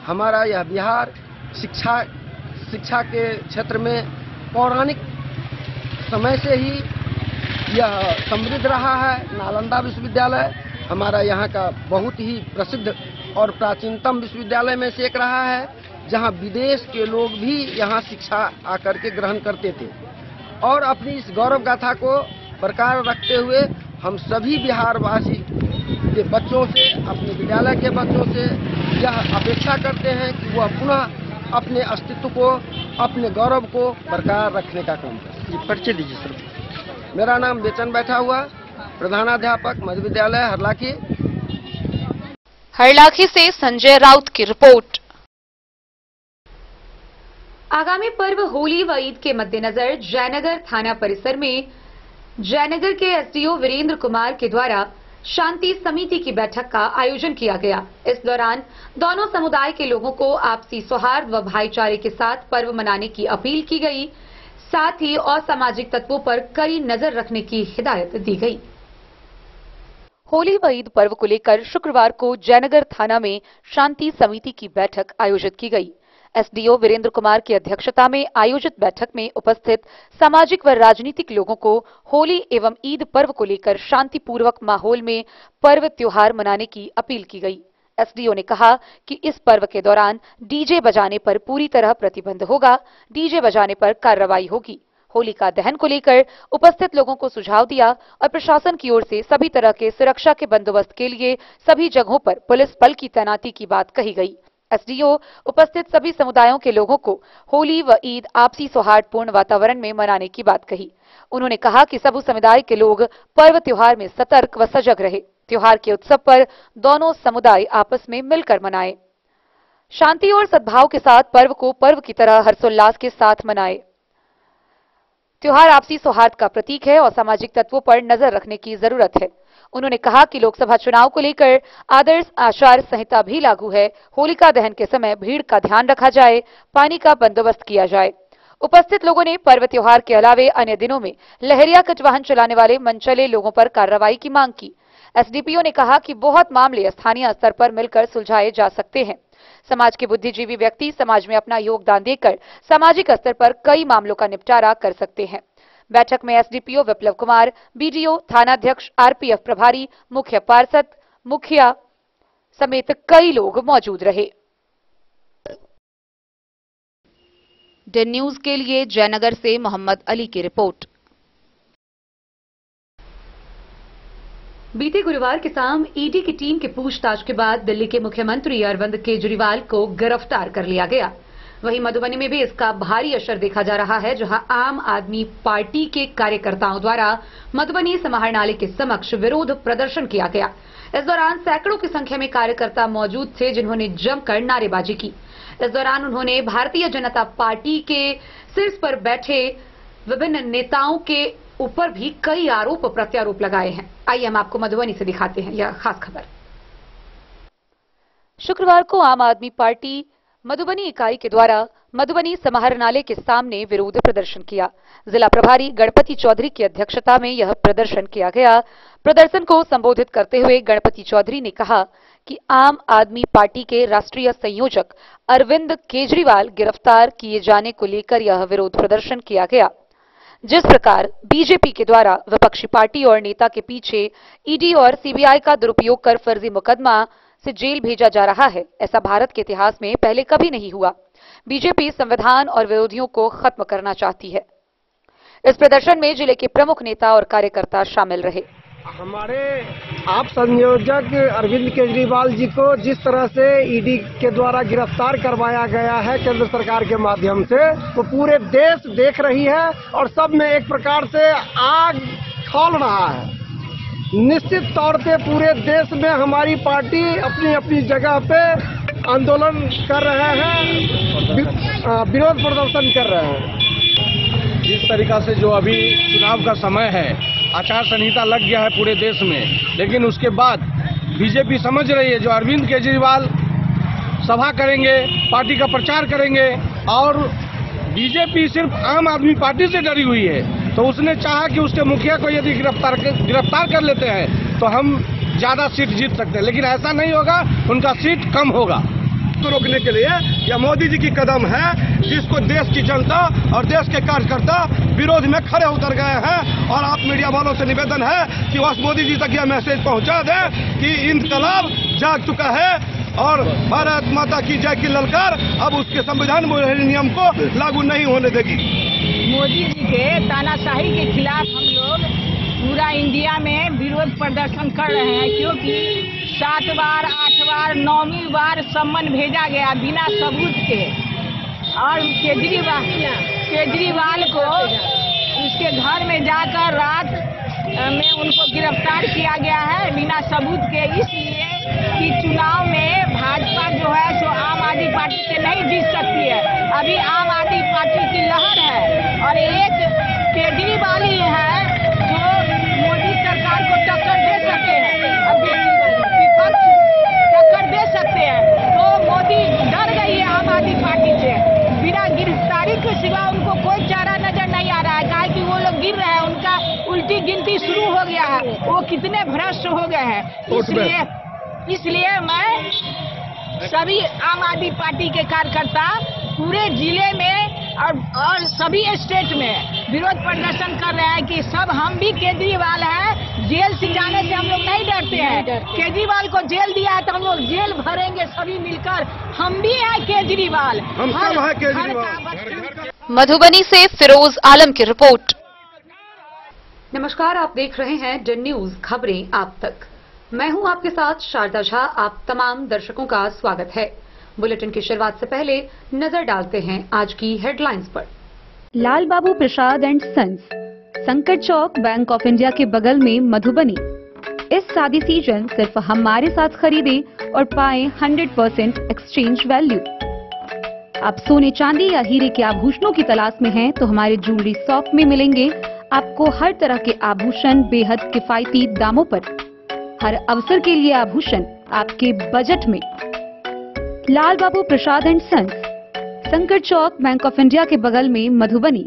हमारा यह बिहार शिक्षा के क्षेत्र में पौराणिक समय से ही यह समृद्ध रहा है। नालंदा विश्वविद्यालय हमारा यहाँ का बहुत ही प्रसिद्ध और प्राचीनतम विश्वविद्यालय में से एक रहा है, जहाँ विदेश के लोग भी यहाँ शिक्षा आकर के ग्रहण करते थे। और अपनी इस गौरव गाथा को बरकरार रखते हुए हम सभी बिहारवासी के बच्चों से, अपने विद्यालय के बच्चों से यह अपेक्षा करते हैं कि वह पुनः अपने अस्तित्व को, अपने गौरव को बरकरार रखने का काम करें। परिचय दीजिए सर। मेरा नाम बेचन बैठा हुआ, प्रधानाध्यापक मध्य विद्यालय हरलाखी। हरलाखी से संजय राउत की रिपोर्ट। आगामी पर्व होली व ईद के मद्देनजर जयनगर थाना परिसर में जयनगर के एसडीओ वीरेंद्र कुमार के द्वारा शांति समिति की बैठक का आयोजन किया गया। इस दौरान दोनों समुदाय के लोगों को आपसी सौहार्द व भाईचारे के साथ पर्व मनाने की अपील की गई। साथ ही असामाजिक तत्वों पर कड़ी नजर रखने की हिदायत दी गई। होली व ईद पर्व को लेकर शुक्रवार को जयनगर थाना में शांति समिति की बैठक आयोजित की गई। एसडीओ वीरेंद्र कुमार की अध्यक्षता में आयोजित बैठक में उपस्थित सामाजिक व राजनीतिक लोगों को होली एवं ईद पर्व को लेकर शांतिपूर्वक माहौल में पर्व त्योहार मनाने की अपील की गई। एसडीओ ने कहा कि इस पर्व के दौरान डीजे बजाने पर पूरी तरह प्रतिबंध होगा। डीजे बजाने पर कार्रवाई होगी। होलिका दहन को लेकर उपस्थित लोगों को सुझाव दिया और प्रशासन की ओर से सभी तरह के सुरक्षा के बंदोबस्त के लिए सभी जगहों पर पुलिस बल की तैनाती की बात कही गई। एसडीओ उपस्थित सभी समुदायों के लोगों को होली व ईद आपसी सौहार्दपूर्ण वातावरण में मनाने की बात कही। उन्होंने कहा कि सभी समुदाय के लोग पर्व त्योहार में सतर्क व सजग रहे। त्योहार के उत्सव पर दोनों समुदाय आपस में मिलकर मनाएं। शांति और सद्भाव के साथ पर्व को पर्व की तरह हर्षोल्लास के साथ मनाएं। त्योहार आपसी सौहार्द का प्रतीक है और सामाजिक तत्वों पर नजर रखने की जरूरत है। उन्होंने कहा कि लोकसभा चुनाव को लेकर आदर्श आचार संहिता भी लागू है। होलिका दहन के समय भीड़ का ध्यान रखा जाए, पानी का बंदोबस्त किया जाए। उपस्थित लोगों ने पर्व त्योहार के अलावे अन्य दिनों में लहरिया कच वाहन चलाने वाले मनचले लोगों पर कार्रवाई की मांग की। एसडीपीओ ने कहा कि बहुत मामले स्थानीय स्तर पर मिलकर सुलझाए जा सकते हैं। समाज के बुद्धिजीवी व्यक्ति समाज में अपना योगदान देकर सामाजिक स्तर पर कई मामलों का निपटारा कर सकते हैं। बैठक में एसडीपीओ विप्लव कुमार, बीडीओ, थानाध्यक्ष, आरपीएफ प्रभारी, मुख्य पार्षद, मुखिया समेत कई लोग मौजूद रहे। डे न्यूज के लिए जयनगर से मोहम्मद अली की रिपोर्ट। बीते गुरुवार की शाम ईडी की टीम के पूछताछ के बाद दिल्ली के मुख्यमंत्री अरविंद केजरीवाल को गिरफ्तार कर लिया गया। वहीं मधुबनी में भी इसका भारी असर देखा जा रहा है, जहां आम आदमी पार्टी के कार्यकर्ताओं द्वारा मधुबनी समाहरणालय के समक्ष विरोध प्रदर्शन किया गया। इस दौरान सैकड़ों की संख्या में कार्यकर्ता मौजूद थे, जिन्होंने जमकर नारेबाजी की। इस दौरान उन्होंने भारतीय जनता पार्टी के शीर्ष पर बैठे विभिन्न नेताओं के ऊपर भी कई आरोप प्रत्यारोप लगाए हैं। आइए हम आपको मधुबनी से दिखाते हैं यह खास खबर। शुक्रवार को आम आदमी पार्टी मधुबनी इकाई के द्वारा मधुबनी समाहरणालय के सामने विरोध प्रदर्शन किया। जिला प्रभारी गणपति चौधरी की अध्यक्षता में यह प्रदर्शन किया गया। प्रदर्शन को संबोधित करते हुए गणपति चौधरी ने कहा कि आम आदमी पार्टी के राष्ट्रीय संयोजक अरविंद केजरीवाल गिरफ्तार किए जाने को लेकर यह विरोध प्रदर्शन किया गया। जिस प्रकार बीजेपी के द्वारा विपक्षी पार्टी और नेता के पीछे ईडी और सीबीआई का दुरुपयोग कर फर्जी मुकदमा से जेल भेजा जा रहा है, ऐसा भारत के इतिहास में पहले कभी नहीं हुआ। बीजेपी संविधान और विरोधियों को खत्म करना चाहती है। इस प्रदर्शन में जिले के प्रमुख नेता और कार्यकर्ता शामिल रहे। हमारे आप संयोजक अरविंद केजरीवाल जी को जिस तरह से ईडी के द्वारा गिरफ्तार करवाया गया है केंद्र सरकार के माध्यम से, तो पूरे देश देख रही है और सब में एक प्रकार से आग खौल रहा है। निश्चित तौर पे पूरे देश में हमारी पार्टी अपनी अपनी जगह पे आंदोलन कर रहे हैं, विरोध प्रदर्शन कर रहे हैं। जिस तरीका से जो अभी चुनाव का समय है, आचार संहिता लग गया है पूरे देश में, लेकिन उसके बाद बीजेपी समझ रही है जो अरविंद केजरीवाल सभा करेंगे, पार्टी का प्रचार करेंगे और बीजेपी सिर्फ आम आदमी पार्टी से डरी हुई है, तो उसने चाहा कि उसके मुखिया को यदि गिरफ्तार कर लेते हैं तो हम ज्यादा सीट जीत सकते हैं, लेकिन ऐसा नहीं होगा, उनका सीट कम होगा। तो रोकने के लिए यह मोदी जी की कदम है, जिसको देश की जनता और देश के कार्यकर्ता विरोध में खड़े उतर गए हैं। और आप मीडिया वालों से निवेदन है कि बस मोदी जी तक यह मैसेज पहुंचा दें कि इंकलाब जाग चुका है और भारत माता की जय की ललकार अब उसके संविधान नियम को लागू नहीं होने देगी। मोदी जी के तानाशाही के खिलाफ हम लोग पूरा इंडिया में विरोध प्रदर्शन कर रहे हैं, क्योंकि 7 बार 8 बार 9वीं बार सम्मन भेजा गया बिना सबूत के, और केजरीवाल को उसके घर में जाकर रात में उनको गिरफ्तार किया गया है बिना सबूत के, इसलिए कि चुनाव में भाजपा जो है सो आम आदमी पार्टी से नहीं जीत सकती है। अभी आम आदमी पार्टी की लहर है और एक केजरीवाल ही है जो मोदी सरकार को टक्कर दे सकते हैं, अभी विपक्ष टक्कर दे सकते हैं। तो मोदी डर गई है आम आदमी पार्टी से, बिना गिरफ्तारी के सिवा उनको कोई चारा नजर नहीं आ रहा है, कहा कि वो लोग गिर रहे हैं, उनका उल्टी गिनती शुरू हो गया है, वो कितने भ्रष्ट हो गए हैं। इसलिए मैं सभी आम आदमी पार्टी के कार्यकर्ता पूरे जिले में और सभी स्टेट में विरोध प्रदर्शन कर रहे हैं कि सब हम भी केजरीवाल हैं, जेल से जाने से हम लोग नहीं डरते हैं। केजरीवाल को जेल दिया है तो हम लोग जेल भरेंगे सभी मिलकर, हम भी हैं केजरीवाल, हम सब हैं केजरीवाल। मधुबनी से फिरोज आलम की रिपोर्ट। नमस्कार, आप देख रहे हैं डन न्यूज खबरें आप तक। मैं हूं आपके साथ शारदा झा। आप तमाम दर्शकों का स्वागत है। बुलेटिन की शुरुआत से पहले नजर डालते हैं आज की हेडलाइंस पर। लाल बाबू प्रसाद एंड सन्स, संकट चौक, बैंक ऑफ इंडिया के बगल में मधुबनी। इस शादी सीजन सिर्फ हमारे साथ खरीदे और पाएं 100% एक्सचेंज वैल्यू। आप सोने चांदी या हीरे के आभूषणों की तलाश में हैं तो हमारे ज्वेलरी शॉप में मिलेंगे आपको हर तरह के आभूषण बेहद किफायती दामों पर। हर अवसर के लिए आभूषण आपके बजट में। लाल बाबू प्रसाद एंड सन्स, संकट चौक, बैंक ऑफ इंडिया के बगल में मधुबनी।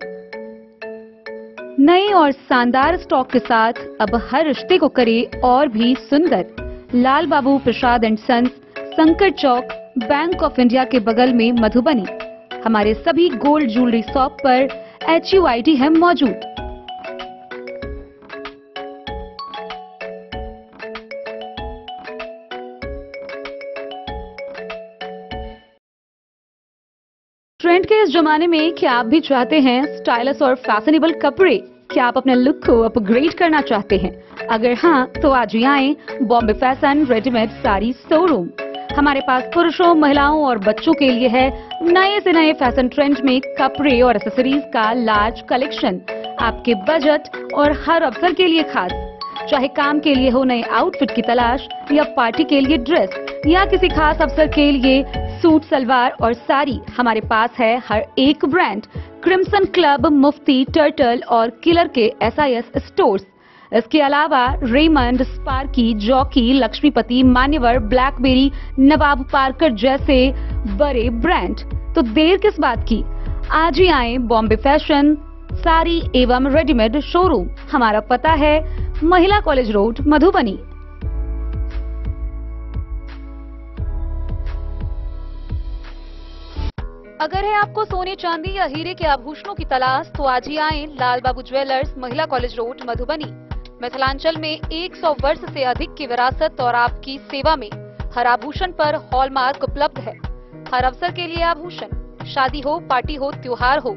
नए और शानदार स्टॉक के साथ अब हर रिश्ते को करे और भी सुंदर। लाल बाबू प्रसाद एंड सन्स, संकट चौक, बैंक ऑफ इंडिया के बगल में मधुबनी। हमारे सभी गोल्ड ज्वेलरी शॉप पर HUID है मौजूद। ट्रेंड के इस जमाने में क्या आप भी चाहते हैं स्टाइलिश और फैशनेबल कपड़े? क्या आप अपने लुक को अपग्रेड करना चाहते हैं? अगर हाँ, तो आज ही आए Bombay fashion readymade sari showroom. हमारे पास पुरुषों, महिलाओं और बच्चों के लिए है नए से नए फैशन ट्रेंड में कपड़े और एक्सेसरीज का लार्ज कलेक्शन। आपके बजट और हर अवसर के लिए खास। चाहे काम के लिए हो नए आउटफिट की तलाश या पार्टी के लिए ड्रेस, या किसी खास अवसर के लिए सूट सलवार और साड़ी, हमारे पास है हर एक ब्रांड। क्रिम्सन क्लब, मुफ्ती, टर्टल और किलर के SIS स्टोर्स। इसके अलावा रेमंड, स्पार्की, जॉकी, लक्ष्मीपति, मान्यवर, ब्लैकबेरी, नवाब पार्कर जैसे बड़े ब्रांड। तो देर किस बात की, आज ही आए बॉम्बे फैशन साड़ी एवं रेडीमेड शोरूम। हमारा पता है महिला कॉलेज रोड, मधुबनी। अगर है आपको सोने, चांदी या हीरे के आभूषणों की तलाश, तो आज ही आए लाल बाबू ज्वेलर्स, महिला कॉलेज रोड, मधुबनी। मिथिलांचल में 100 वर्ष से अधिक की विरासत और आपकी सेवा में हर आभूषण पर हॉलमार्क उपलब्ध है। हर अवसर के लिए आभूषण, शादी हो, पार्टी हो, त्योहार हो,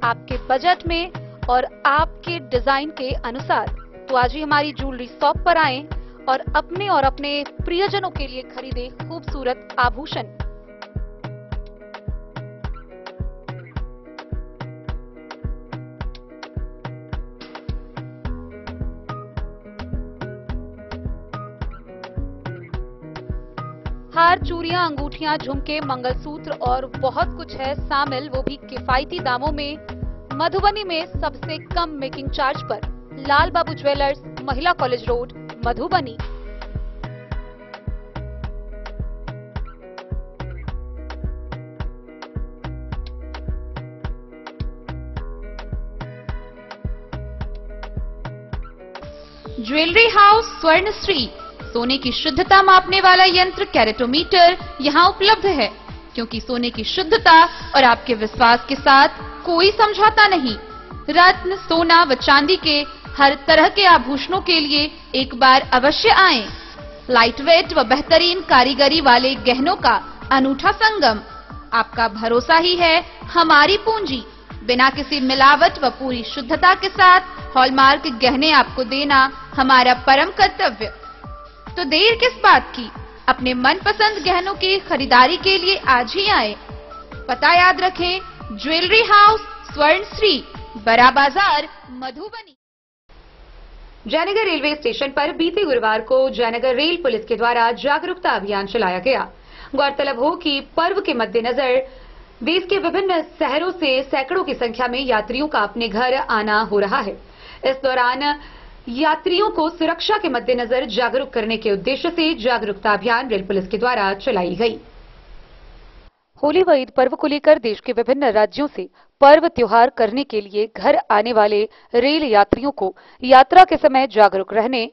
आपके बजट में और आपके डिजाइन के अनुसार। तो आज ही हमारी ज्वेलरी शॉप पर आएं और अपने प्रियजनों के लिए खरीदें खूबसूरत आभूषण। हार, चूड़ियां, अंगूठियां, झुमके, मंगलसूत्र और बहुत कुछ है शामिल, वो भी किफायती दामों में। मधुबनी में सबसे कम मेकिंग चार्ज पर लाल बाबू ज्वेलर्स, महिला college road, Madhubani. Jewellery house Swarnashri, सोने की शुद्धता मापने वाला यंत्र कैरेटोमीटर यहां उपलब्ध है, क्योंकि सोने की शुद्धता और आपके विश्वास के साथ कोई समझौता नहीं। रत्न, सोना व चांदी के हर तरह के आभूषणों के लिए एक बार अवश्य आएं। लाइट वेट व बेहतरीन कारीगरी वाले गहनों का अनूठा संगम। आपका भरोसा ही है हमारी पूंजी। बिना किसी मिलावट व पूरी शुद्धता के साथ हॉलमार्क गहने आपको देना हमारा परम कर्तव्य। तो देर किस बात की, अपने मनपसंद गहनों की खरीदारी के लिए आज ही आए। पता याद रखें, ज्वेलरी हाउस स्वर्णश्री, बड़ा बाजार, मधुबनी। जयनगर रेलवे स्टेशन पर बीते गुरुवार को जयनगर रेल पुलिस के द्वारा जागरूकता अभियान चलाया गया। गौरतलब हो कि पर्व के मद्देनजर देश के विभिन्न शहरों से सैकड़ों की संख्या में यात्रियों का अपने घर आना हो रहा है। इस दौरान यात्रियों को सुरक्षा के मद्देनजर जागरूक करने के उद्देश्य से जागरूकता अभियान रेल पुलिस के द्वारा चलाई गई। होली व ईद पर्व को लेकर देश के विभिन्न राज्यों से पर्व त्योहार करने के लिए घर आने वाले रेल यात्रियों को यात्रा के समय जागरूक रहने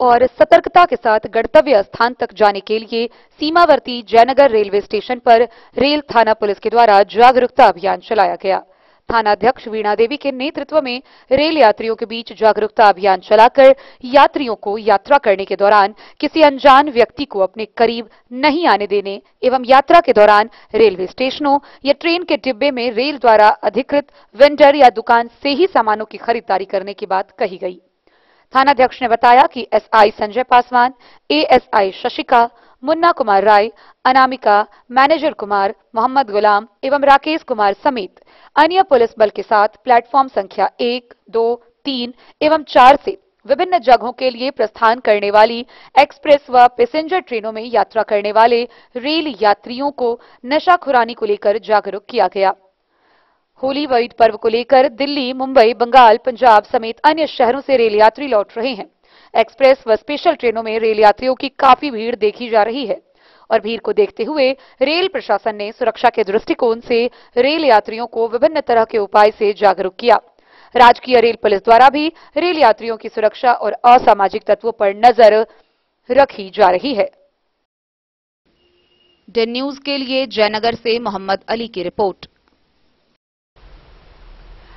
और सतर्कता के साथ गंतव्य स्थान तक जाने के लिए सीमावर्ती जयनगर रेलवे स्टेशन पर रेल थाना पुलिस के द्वारा जागरूकता अभियान चलाया गया। थानाध्यक्ष वीणा देवी के नेतृत्व में रेल यात्रियों के बीच जागरूकता अभियान चलाकर यात्रियों को यात्रा करने के दौरान किसी अनजान व्यक्ति को अपने करीब नहीं आने देने एवं यात्रा के दौरान रेलवे स्टेशनों या ट्रेन के डिब्बे में रेल द्वारा अधिकृत वेंडर या दुकान से ही सामानों की खरीदारी करने की बात कही गई। थानाध्यक्ष ने बताया कि SI Sanjay Paswan, ASI Shashika, Munna Kumar Rai, Anamika, manager Kumar, Mohammad गुलाम एवं राकेश कुमार समेत अन्य पुलिस बल के साथ प्लेटफॉर्म संख्या 1, 2, 3 एवं 4 से विभिन्न जगहों के लिए प्रस्थान करने वाली एक्सप्रेस व पैसेंजर ट्रेनों में यात्रा करने वाले रेल यात्रियों को नशाखुरानी को लेकर जागरूक किया गया। होली व ईद पर्व को लेकर दिल्ली, मुंबई, बंगाल, पंजाब समेत अन्य शहरों से रेल यात्री लौट रहे हैं। एक्सप्रेस व स्पेशल ट्रेनों में रेल यात्रियों की काफी भीड़ देखी जा रही है और भीड़ को देखते हुए रेल प्रशासन ने सुरक्षा के दृष्टिकोण से रेल यात्रियों को विभिन्न तरह के उपाय से जागरूक किया। राजकीय रेल पुलिस द्वारा भी रेल यात्रियों की सुरक्षा और असामाजिक तत्वों पर नजर रखी जा रही है। डेन न्यूज के लिए जयनगर से मोहम्मद अली की रिपोर्ट।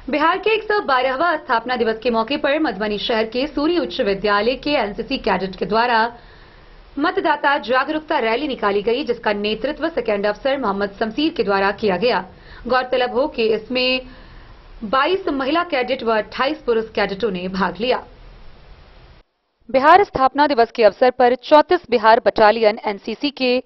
बिहार के 112वां स्थापना दिवस के मौके पर मधुबनी शहर के सूर्य उच्च विद्यालय के एनसीसी कैडेट के द्वारा मतदाता जागरूकता रैली निकाली गई, जिसका नेतृत्व सेकेंड अफसर मोहम्मद शमसीर के द्वारा किया गया। गौरतलब हो कि इसमें 22 महिला कैडेट व 28 पुरुष कैडेटों ने भाग लिया। बिहार स्थापना दिवस के अवसर पर 34 बिहार बटालियन एनसीसी के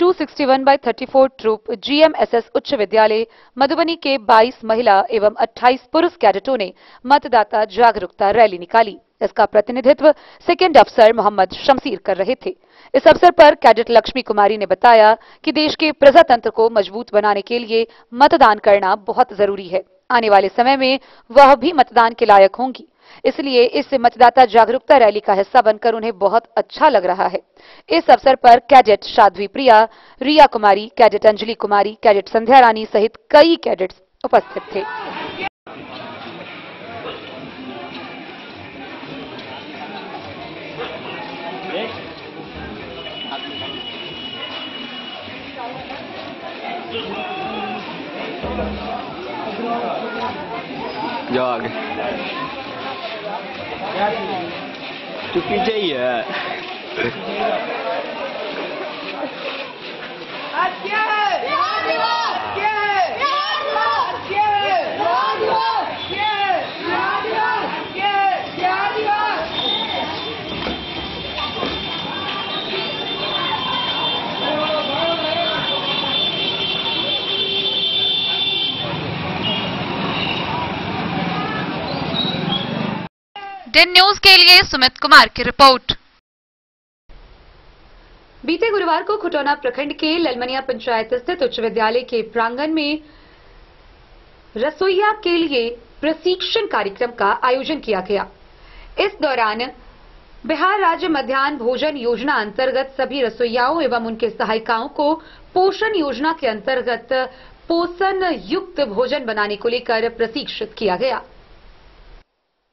261/34 ट्रूप GMSS उच्च विद्यालय मधुबनी के 22 महिला एवं 28 पुरुष कैडेटों ने मतदाता जागरूकता रैली निकाली। इसका प्रतिनिधित्व सेकेंड अफसर मोहम्मद शमसीर कर रहे थे। इस अवसर पर कैडेट लक्ष्मी कुमारी ने बताया कि देश के प्रजातंत्र को मजबूत बनाने के लिए मतदान करना बहुत जरूरी है। आने वाले समय में वह भी मतदान के लायक होंगी, इसलिए इस मतदाता जागरूकता रैली का हिस्सा बनकर उन्हें बहुत अच्छा लग रहा है। इस अवसर पर कैडेट साध्वी प्रिया, रिया कुमारी, कैडेट अंजलि कुमारी, कैडेट संध्या रानी सहित कई कैडेट्स उपस्थित थे। जाओ आगे, तू पीछे ही है। डेन न्यूज के लिए सुमित कुमार की रिपोर्ट। बीते गुरुवार को खुटौना प्रखंड के ललमनिया पंचायत स्थित उच्च विद्यालय के प्रांगण में रसोइया के लिए प्रशिक्षण कार्यक्रम का आयोजन किया गया। इस दौरान बिहार राज्य मध्याह्न भोजन योजना अंतर्गत सभी रसोइयाओं एवं उनके सहायिकाओं को पोषण योजना के अंतर्गत पोषण युक्त भोजन बनाने को लेकर प्रशिक्षित किया गया।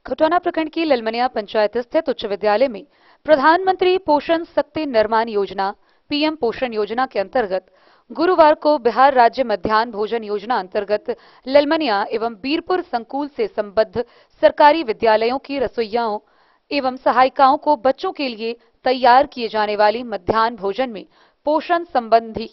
खुटौना प्रखंड की ललमनिया पंचायत स्थित उच्च विद्यालय में प्रधानमंत्री पोषण शक्ति निर्माण योजना पीएम पोषण योजना के अंतर्गत गुरुवार को बिहार राज्य मध्याह्न भोजन योजना अंतर्गत ललमनिया एवं बीरपुर संकुल से संबद्ध सरकारी विद्यालयों की रसोइयाओं एवं सहायिकाओं को बच्चों के लिए तैयार किए जाने वाली मध्याह्न भोजन में पोषण संबंधी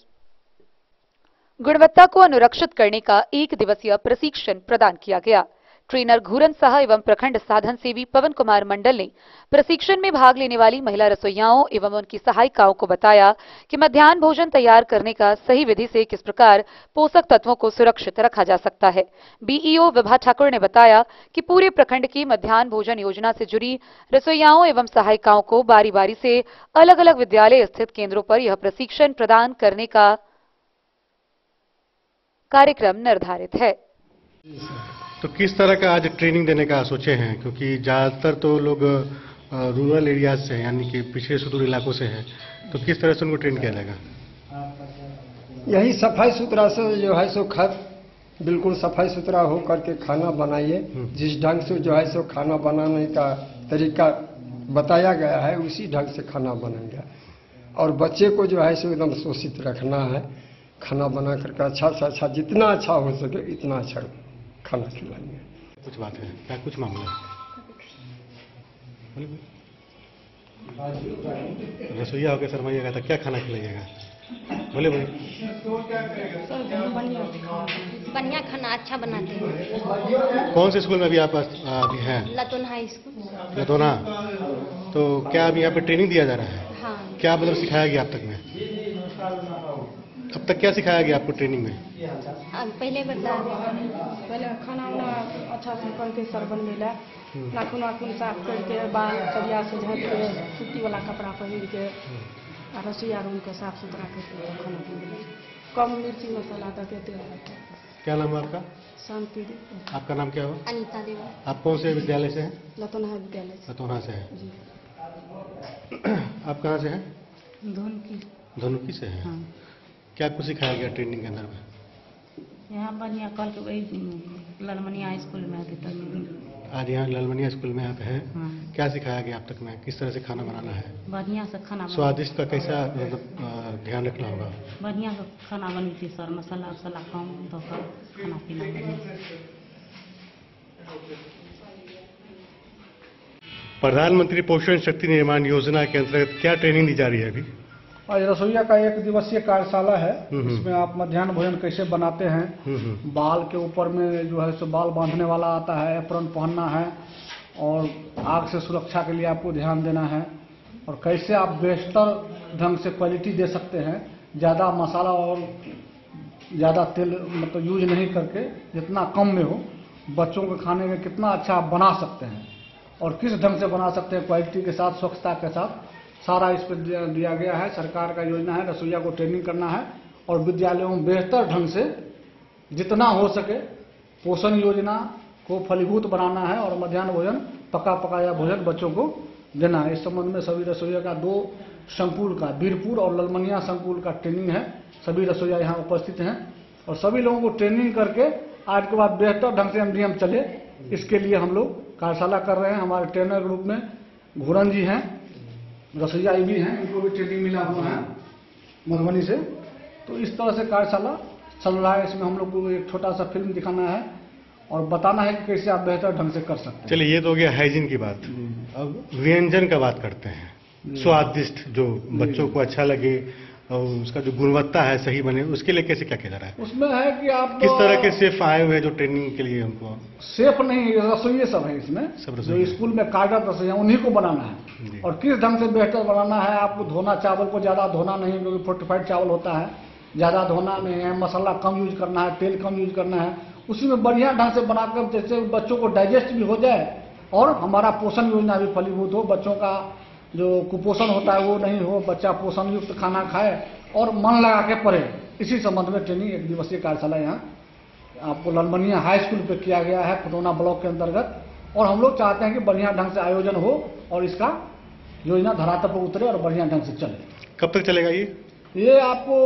गुणवत्ता को अनुरक्षित करने का 1 दिवसीय प्रशिक्षण प्रदान किया गया। ट्रेनर घूरन साह एवं प्रखंड साधन सेवी पवन कुमार मंडल ने प्रशिक्षण में भाग लेने वाली महिला रसोइयाओं एवं उनकी सहायिकाओं को बताया कि मध्याह्न भोजन तैयार करने का सही विधि से किस प्रकार पोषक तत्वों को सुरक्षित रखा जा सकता है। बीईओ विभा ठाकुर ने बताया कि पूरे प्रखंड की मध्याह्न भोजन योजना से जुड़ी रसोइयाओं एवं सहायिकाओं को बारी बारी से अलग अलग विद्यालय स्थित केंद्रों पर यह प्रशिक्षण प्रदान करने का कार्यक्रम निर्धारित है। तो किस तरह का आज ट्रेनिंग देने का सोचे हैं, क्योंकि ज़्यादातर तो लोग रूरल एरियाज से हैं, यानी कि पिछड़े सुदूर इलाकों से हैं, तो किस तरह से उनको ट्रेन किया जाएगा? यही सफाई सुथरा से जो है सो बिल्कुल सफाई सुथरा हो करके खाना बनाइए। जिस ढंग से जो है सो खाना बनाने का तरीका बताया गया है उसी ढंग से खाना बनेगा। और बच्चे को जो है सो एकदम शोषित रखना है। खाना बना करके अच्छा से अच्छा जितना अच्छा हो सके इतना अच्छा खाना खिलाएंगे। कुछ बात है क्या, कुछ मामला रसोईया होकर शर्माइएगा तो क्या खाना खिलाइएगा? बोले बोले। बढ़िया खाना अच्छा बनाते हैं। कौन से स्कूल में अभी आप अभी हैं? लतोन हाई स्कूल। लतोना। तो क्या अभी यहाँ पे ट्रेनिंग दिया जा रहा है? हाँ। क्या मतलब सिखाया गया अब तक में? अब तक क्या सिखाया गया आपको ट्रेनिंग में? पहले बता पहले खाना वाना अच्छा से करके सरबन मिला, नाखून वाखून साफ करके बाल करिया से झाँक के सूती वाला कपड़ा पहन के रसोईया रूम के साफ सुथरा करके खाना पीना, कम मिर्ची मसाला करके तेल। क्या नाम है आपका? शांति। आपका नाम क्या हो? अनीता देवी। आप कौन से विद्यालय से हैं? लतोना विद्यालय। लतोना से है जी। आप कहाँ से हैं? धनुकी। धनुकी से हैं। हाँ। क्या कुछ सिखाया गया ट्रेनिंग के अंदर में? यहाँ बढ़िया कल के वही ललमनिया स्कूल में आज यहाँ ललमनिया स्कूल में आप हैं। हाँ। क्या सिखाया गया अब तक में? किस तरह से खाना बनाना है? बढ़िया से खाना स्वादिष्ट का कैसा मतलब ध्यान रखना होगा? बढ़िया से खाना बनी थी सर, मसाला वसाला कम धोकर खाना पीना बढ़िया। प्रधानमंत्री पोषण शक्ति निर्माण योजना के अंतर्गत क्या ट्रेनिंग दी जा रही है अभी? आज रसोईया का 1 दिवसीय कार्यशाला है। इसमें आप मध्याह्न भोजन कैसे बनाते हैं, बाल के ऊपर में जो है सो बाल बांधने वाला आता है, एप्रन पहनना है और आग से सुरक्षा के लिए आपको ध्यान देना है, और कैसे आप बेहतर ढंग से क्वालिटी दे सकते हैं, ज़्यादा मसाला और ज़्यादा तेल मतलब यूज नहीं करके जितना कम में हो, बच्चों के खाने में कितना अच्छा आप बना सकते हैं, और किस ढंग से बना सकते हैं क्वालिटी के साथ, स्वच्छता के साथ, सारा इस पर दिया गया है। सरकार का योजना है रसोइया को ट्रेनिंग करना है और विद्यालयों में बेहतर ढंग से जितना हो सके पोषण योजना को फलीभूत बनाना है और मध्याह्न भोजन, पका पकाया भोजन बच्चों को देना है। इस संबंध में सभी रसोइया का 2 संकुल का, बीरपुर और ललमनिया संकुल का ट्रेनिंग है। सभी रसोइया यहाँ उपस्थित हैं और सभी लोगों को ट्रेनिंग करके आज के बाद बेहतर ढंग से एमडीएम चले, इसके लिए हम लोग कार्यशाला कर रहे हैं। हमारे ट्रेनर ग्रुप में घूरन जी हैं, रसोइया भी हैं, इनको भी ट्रेनिंग मिला हुआ है मधुबनी से। तो इस तरह से कार्यशाला चल रहा है। इसमें हम लोग को एक छोटा सा फिल्म दिखाना है और बताना है कि कैसे आप बेहतर ढंग से कर सकते हैं। चलिए, ये तो हो गया हाइजीन की बात। अब व्यंजन का बात करते हैं। स्वादिष्ट जो बच्चों को अच्छा लगे और उसका जो गुणवत्ता है सही बने, उसके लिए कैसे क्या किया जा रहा है? उसमें है कि आप किस तरह के शेफ आए हुए हैं जो ट्रेनिंग के लिए उनको? शेफ नहीं, रसोइये सब है इसमें, जो स्कूल में कार्यरत रसोइया उन्हीं को बनाना है और किस ढंग से बेहतर बनाना है। आपको धोना, चावल को ज्यादा धोना नहीं, क्योंकि फोर्टिफाइड चावल होता है, ज्यादा धोना नहीं है, मसाला कम यूज करना है, तेल कम यूज करना है। उसी में बढ़िया ढंग से बनाकर जैसे बच्चों को डाइजेस्ट भी हो जाए और हमारा पोषण योजना भी फलीभूत हो, बच्चों का जो कुपोषण होता है वो नहीं हो, बच्चा पोषण युक्त खाना खाए और मन लगा के पढ़े। इसी संबंध में ट्रेनिंग 1 दिवसीय कार्यशाला यहाँ आपको ललमनिया हाई स्कूल पे किया गया है, पटौना ब्लॉक के अंतर्गत। और हम लोग चाहते हैं कि बढ़िया ढंग से आयोजन हो और इसका योजना धरातल पर उतरे और बढ़िया ढंग से चले। कब तक चलेगा ये आपको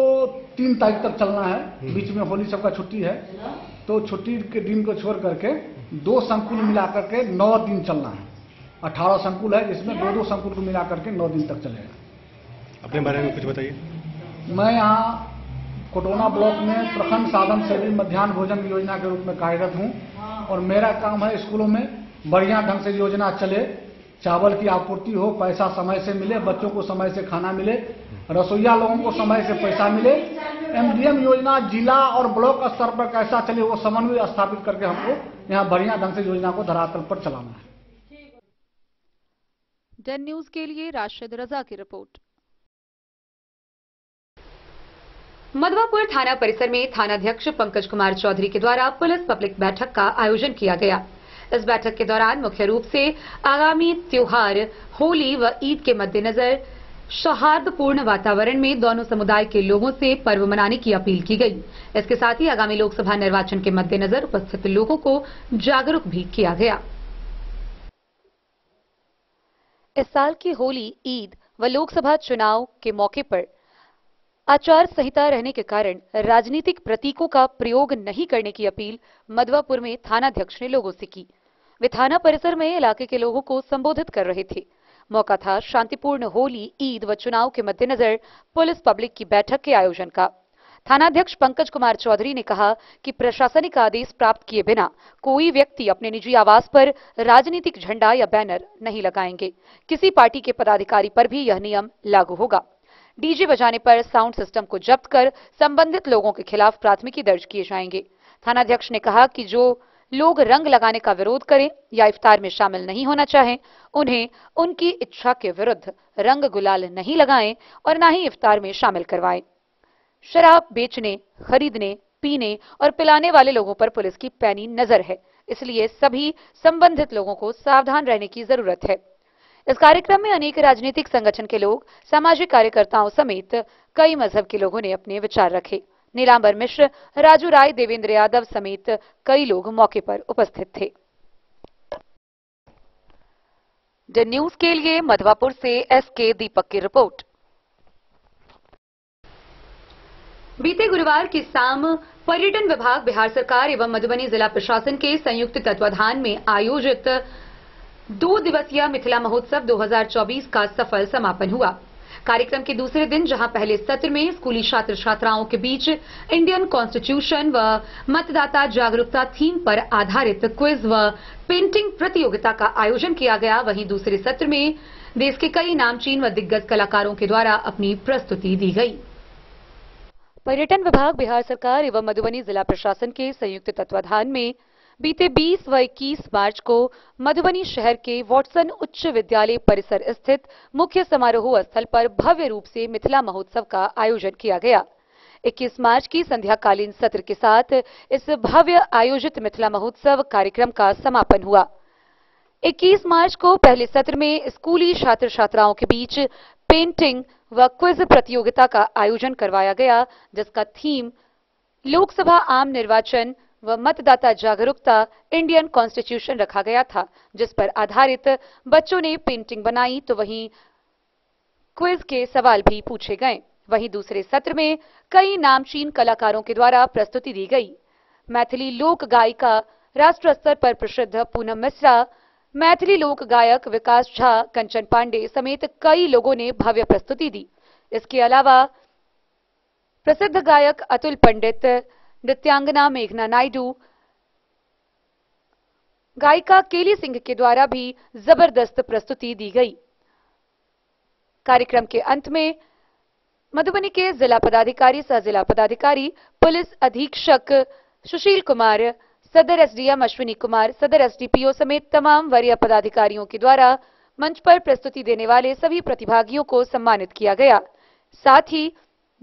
3 तारीख तक चलना है। बीच में होली सबका छुट्टी है, तो छुट्टी के दिन को छोड़ करके 2 संकुल मिला करके 9 दिन चलना है। 18 संकुल है, जिसमें 2-2 संकुल को मिला करके 9 दिन तक चलेगा। अपने बारे में कुछ बताइए। मैं यहाँ कोटोना ब्लॉक में प्रखंड साधन सेवी मध्याह्न भोजन योजना के रूप में कार्यरत हूँ और मेरा काम है स्कूलों में बढ़िया ढंग से योजना चले, चावल की आपूर्ति हो, पैसा समय से मिले, बच्चों को समय से खाना मिले, रसोइया लोगों को समय से पैसा मिले। एमडीएम योजना जिला और ब्लॉक स्तर पर कैसा चले वो समन्वय स्थापित करके हमको यहाँ बढ़िया ढंग से योजना को धरातल पर चलाना है। डन न्यूज के लिए राशिद रजा की रिपोर्ट। मधवापुर थाना परिसर में थानाध्यक्ष पंकज कुमार चौधरी के द्वारा पुलिस पब्लिक बैठक का आयोजन किया गया। इस बैठक के दौरान मुख्य रूप से आगामी त्योहार होली व ईद के मद्देनजर सौहार्दपूर्ण वातावरण में दोनों समुदाय के लोगों से पर्व मनाने की अपील की गई। इसके साथ ही आगामी लोकसभा निर्वाचन के मद्देनजर उपस्थित लोगों को जागरूक भी किया गया। इस साल की होली, ईद व लोकसभा चुनाव के मौके पर आचार संहिता रहने के कारण राजनीतिक प्रतीकों का प्रयोग नहीं करने की अपील मधवापुर में थानाध्यक्ष ने लोगों से की। वे थाना परिसर में इलाके के लोगों को संबोधित कर रहे थे। मौका था शांतिपूर्ण होली, ईद व चुनाव के मद्देनजर पुलिस पब्लिक की बैठक के आयोजन का। थानाध्यक्ष पंकज कुमार चौधरी ने कहा कि प्रशासनिक आदेश प्राप्त किए बिना कोई व्यक्ति अपने निजी आवास पर राजनीतिक झंडा या बैनर नहीं लगाएंगे। किसी पार्टी के पदाधिकारी पर भी यह नियम लागू होगा। डीजे बजाने पर साउंड सिस्टम को जब्त कर संबंधित लोगों के खिलाफ प्राथमिकी दर्ज किए जाएंगे। थानाध्यक्ष ने कहा कि जो लोग रंग लगाने का विरोध करें या इफ्तार में शामिल नहीं होना चाहें, उन्हें उनकी इच्छा के विरुद्ध रंग गुलाल नहीं लगाएं और न ही इफ्तार में शामिल करवाएं। शराब बेचने, खरीदने, पीने और पिलाने वाले लोगों पर पुलिस की पैनी नजर है, इसलिए सभी संबंधित लोगों को सावधान रहने की जरूरत है। इस कार्यक्रम में अनेक राजनीतिक संगठन के लोग, सामाजिक कार्यकर्ताओं समेत कई मजहब के लोगों ने अपने विचार रखे। नीलांबर मिश्र, राजू राय, देवेंद्र यादव समेत कई लोग मौके पर उपस्थित थे। डन न्यूज के लिए मधवापुर से एसके दीपक की रिपोर्ट। बीते गुरुवार की शाम पर्यटन विभाग, बिहार सरकार एवं मधुबनी जिला प्रशासन के संयुक्त तत्वाधान में आयोजित 2 दिवसीय मिथिला महोत्सव 2024 का सफल समापन हुआ। कार्यक्रम के दूसरे दिन, जहां पहले सत्र में स्कूली छात्र छात्राओं के बीच इंडियन कॉन्स्टिट्यूशन व मतदाता जागरूकता थीम पर आधारित क्विज व पेंटिंग प्रतियोगिता का आयोजन किया गया, वहीं दूसरे सत्र में देश के कई नामचीन व दिग्गज कलाकारों के द्वारा अपनी प्रस्तुति दी गई। पर्यटन विभाग, बिहार सरकार एवं मधुबनी जिला प्रशासन के संयुक्त तत्वाधान में बीते 20 व 21 मार्च को मधुबनी शहर के वॉटसन उच्च विद्यालय परिसर स्थित मुख्य समारोह स्थल पर भव्य रूप से मिथिला महोत्सव का आयोजन किया गया। 21 मार्च की संध्याकालीन सत्र के साथ इस भव्य आयोजित मिथिला महोत्सव कार्यक्रम का समापन हुआ। 21 मार्च को पहले सत्र में स्कूली छात्र छात्राओं के बीच पेंटिंग व क्विज प्रतियोगिता का आयोजन करवाया गया, जिसका थीम लोकसभा आम निर्वाचन व मतदाता जागरूकता इंडियन कॉन्स्टिट्यूशन रखा गया था, जिस पर आधारित बच्चों ने पेंटिंग बनाई तो वहीं क्विज के सवाल भी पूछे गए। वहीं दूसरे सत्र में कई नामचीन कलाकारों के द्वारा प्रस्तुति दी गई। मैथिली लोक गायिका राष्ट्र स्तर पर प्रसिद्ध पूनम मिश्रा, मैथिली लोक गायक विकास झा, कंचन पांडे समेत कई लोगों ने भव्य प्रस्तुति दी। इसके अलावा प्रसिद्ध गायक अतुल पंडित, नृत्यांगना मेघना नायडू, गायिका केली सिंह के द्वारा भी जबरदस्त प्रस्तुति दी गई। कार्यक्रम के अंत में मधुबनी के जिला पदाधिकारी, सह जिला पदाधिकारी, पुलिस अधीक्षक सुशील कुमार, सदर एसडीएम अश्विनी कुमार, सदर एसडीपीओ समेत तमाम वरीय पदाधिकारियों के द्वारा मंच पर प्रस्तुति देने वाले सभी प्रतिभागियों को सम्मानित किया गया। साथ ही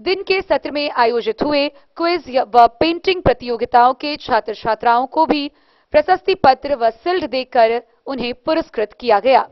दिन के सत्र में आयोजित हुए क्विज व पेंटिंग प्रतियोगिताओं के छात्र छात्राओं को भी प्रशस्ति पत्र व शिल्ड देकर उन्हें पुरस्कृत किया गया।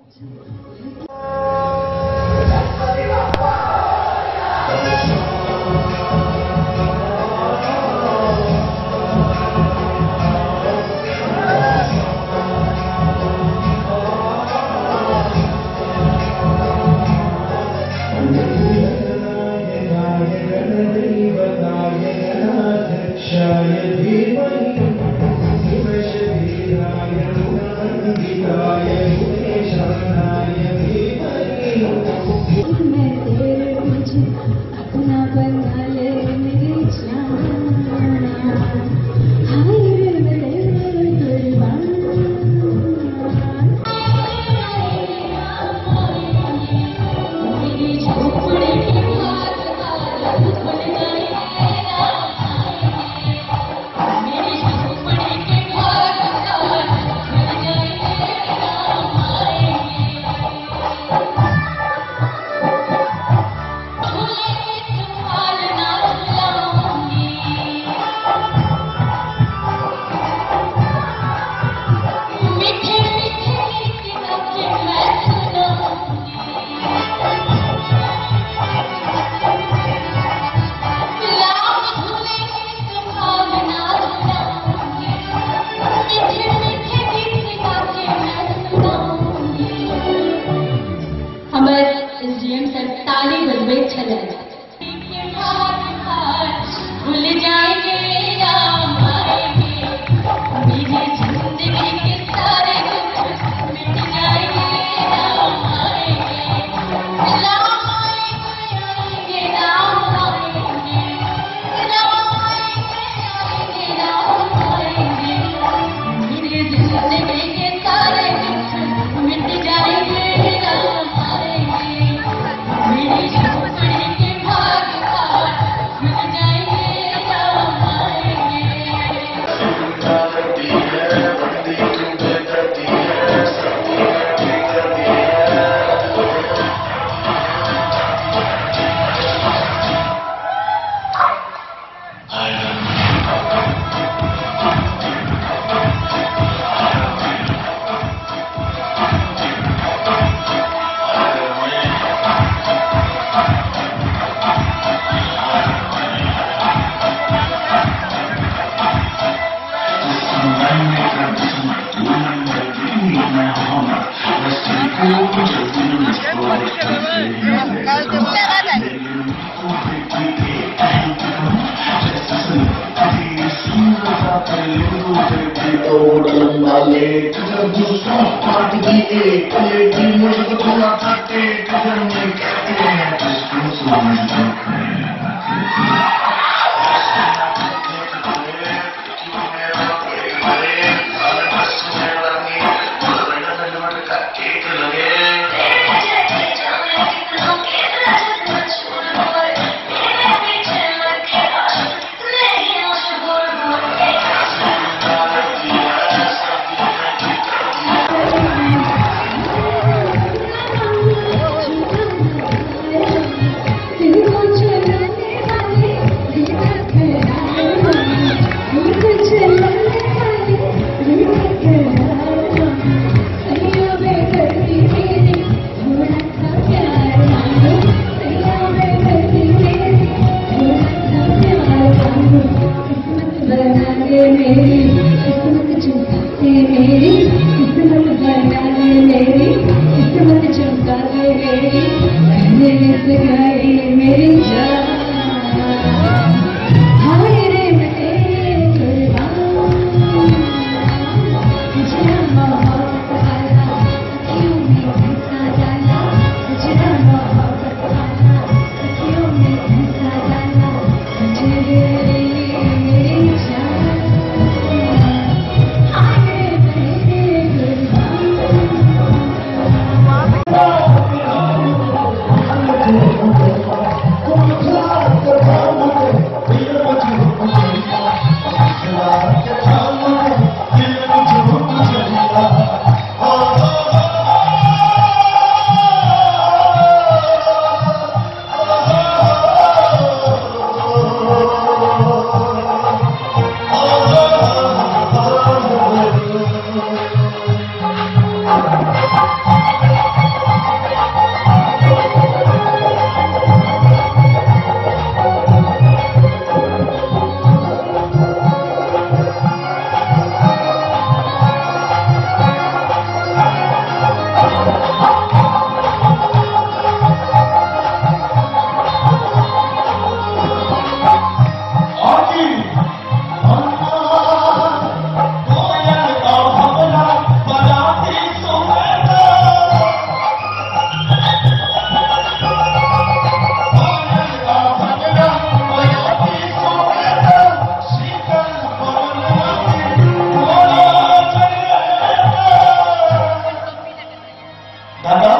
दादा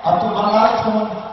अब तो बनारस हो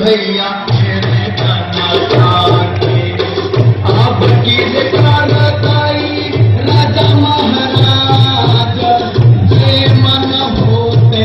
भैया मेरे आपकी कारताई राजा महाराज ये मन होते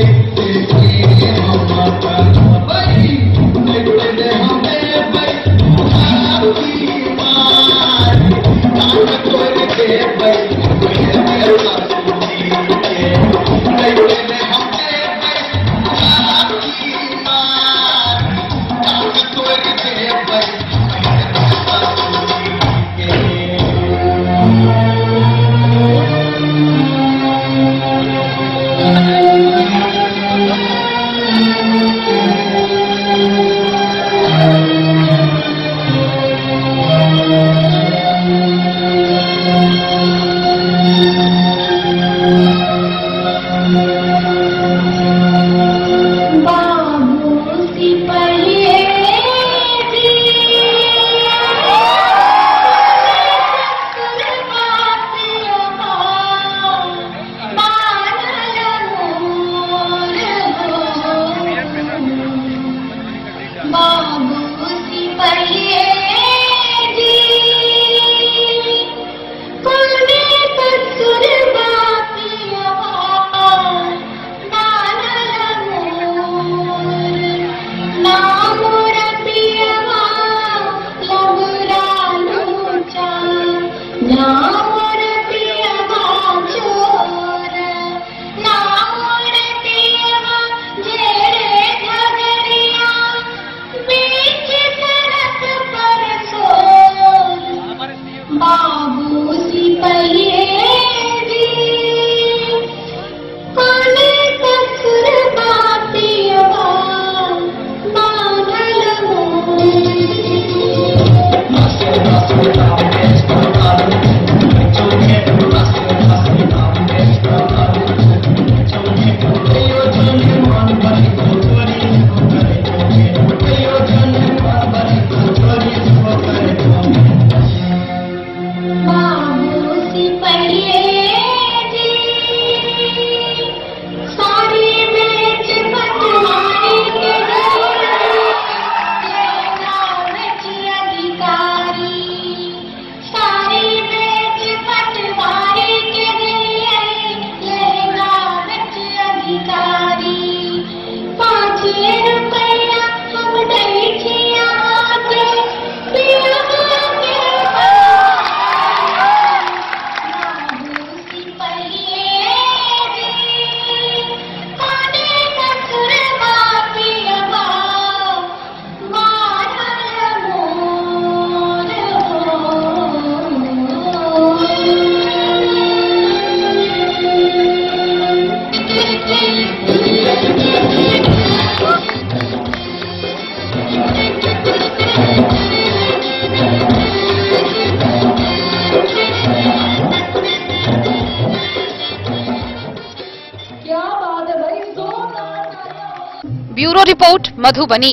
ब्यूरो रिपोर्ट मधुबनी।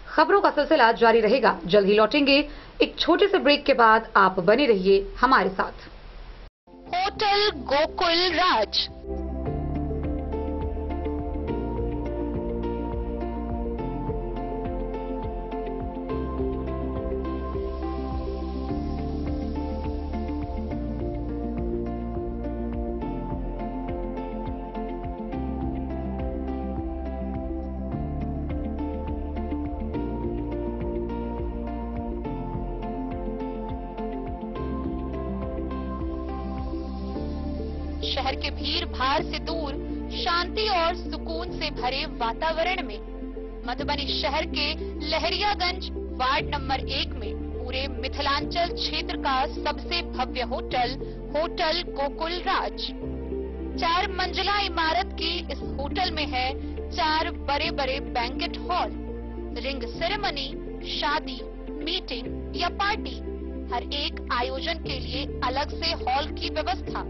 खबरों का सिलसिला जारी रहेगा, जल्द ही लौटेंगे एक छोटे से ब्रेक के बाद। आप बने रहिए हमारे साथ। होटल गोकुल राज शहर के भीड़ भाड़ से दूर शांति और सुकून से भरे वातावरण में मधुबनी शहर के लहरियागंज वार्ड नंबर 1 में पूरे मिथिलांचल क्षेत्र का सबसे भव्य होटल होटल गोकुल राज 4 मंजिला इमारत की इस होटल में है 4 बड़े बड़े बैंकेट हॉल, रिंग सेरेमनी, शादी, मीटिंग या पार्टी, हर एक आयोजन के लिए अलग से हॉल की व्यवस्था,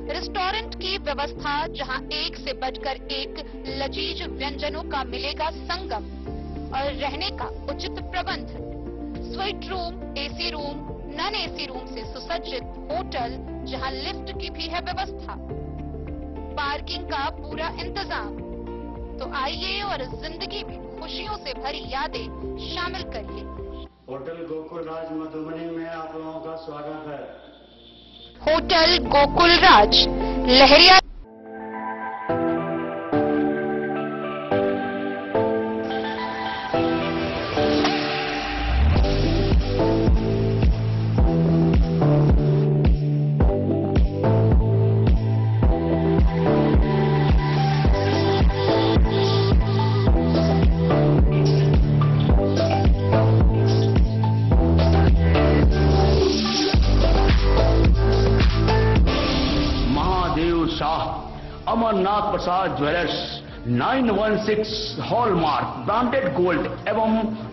रेस्टोरेंट की व्यवस्था जहां एक से बढ़कर एक लजीज व्यंजनों का मिलेगा संगम और रहने का उचित प्रबंध, suite room, AC room, non AC room से सुसज्जित होटल जहां लिफ्ट की भी है व्यवस्था, पार्किंग का पूरा इंतजाम। तो आइए और जिंदगी में खुशियों से भरी यादें शामिल करिए। होटल गोकुल राज मधुबनी में आप लोगों का स्वागत है। होटल गोकुल राज, लहरिया। अमरनाथ प्रसाद ज्वेलर्स 916 हॉलमार्क ब्रांडेड गोल्ड एवं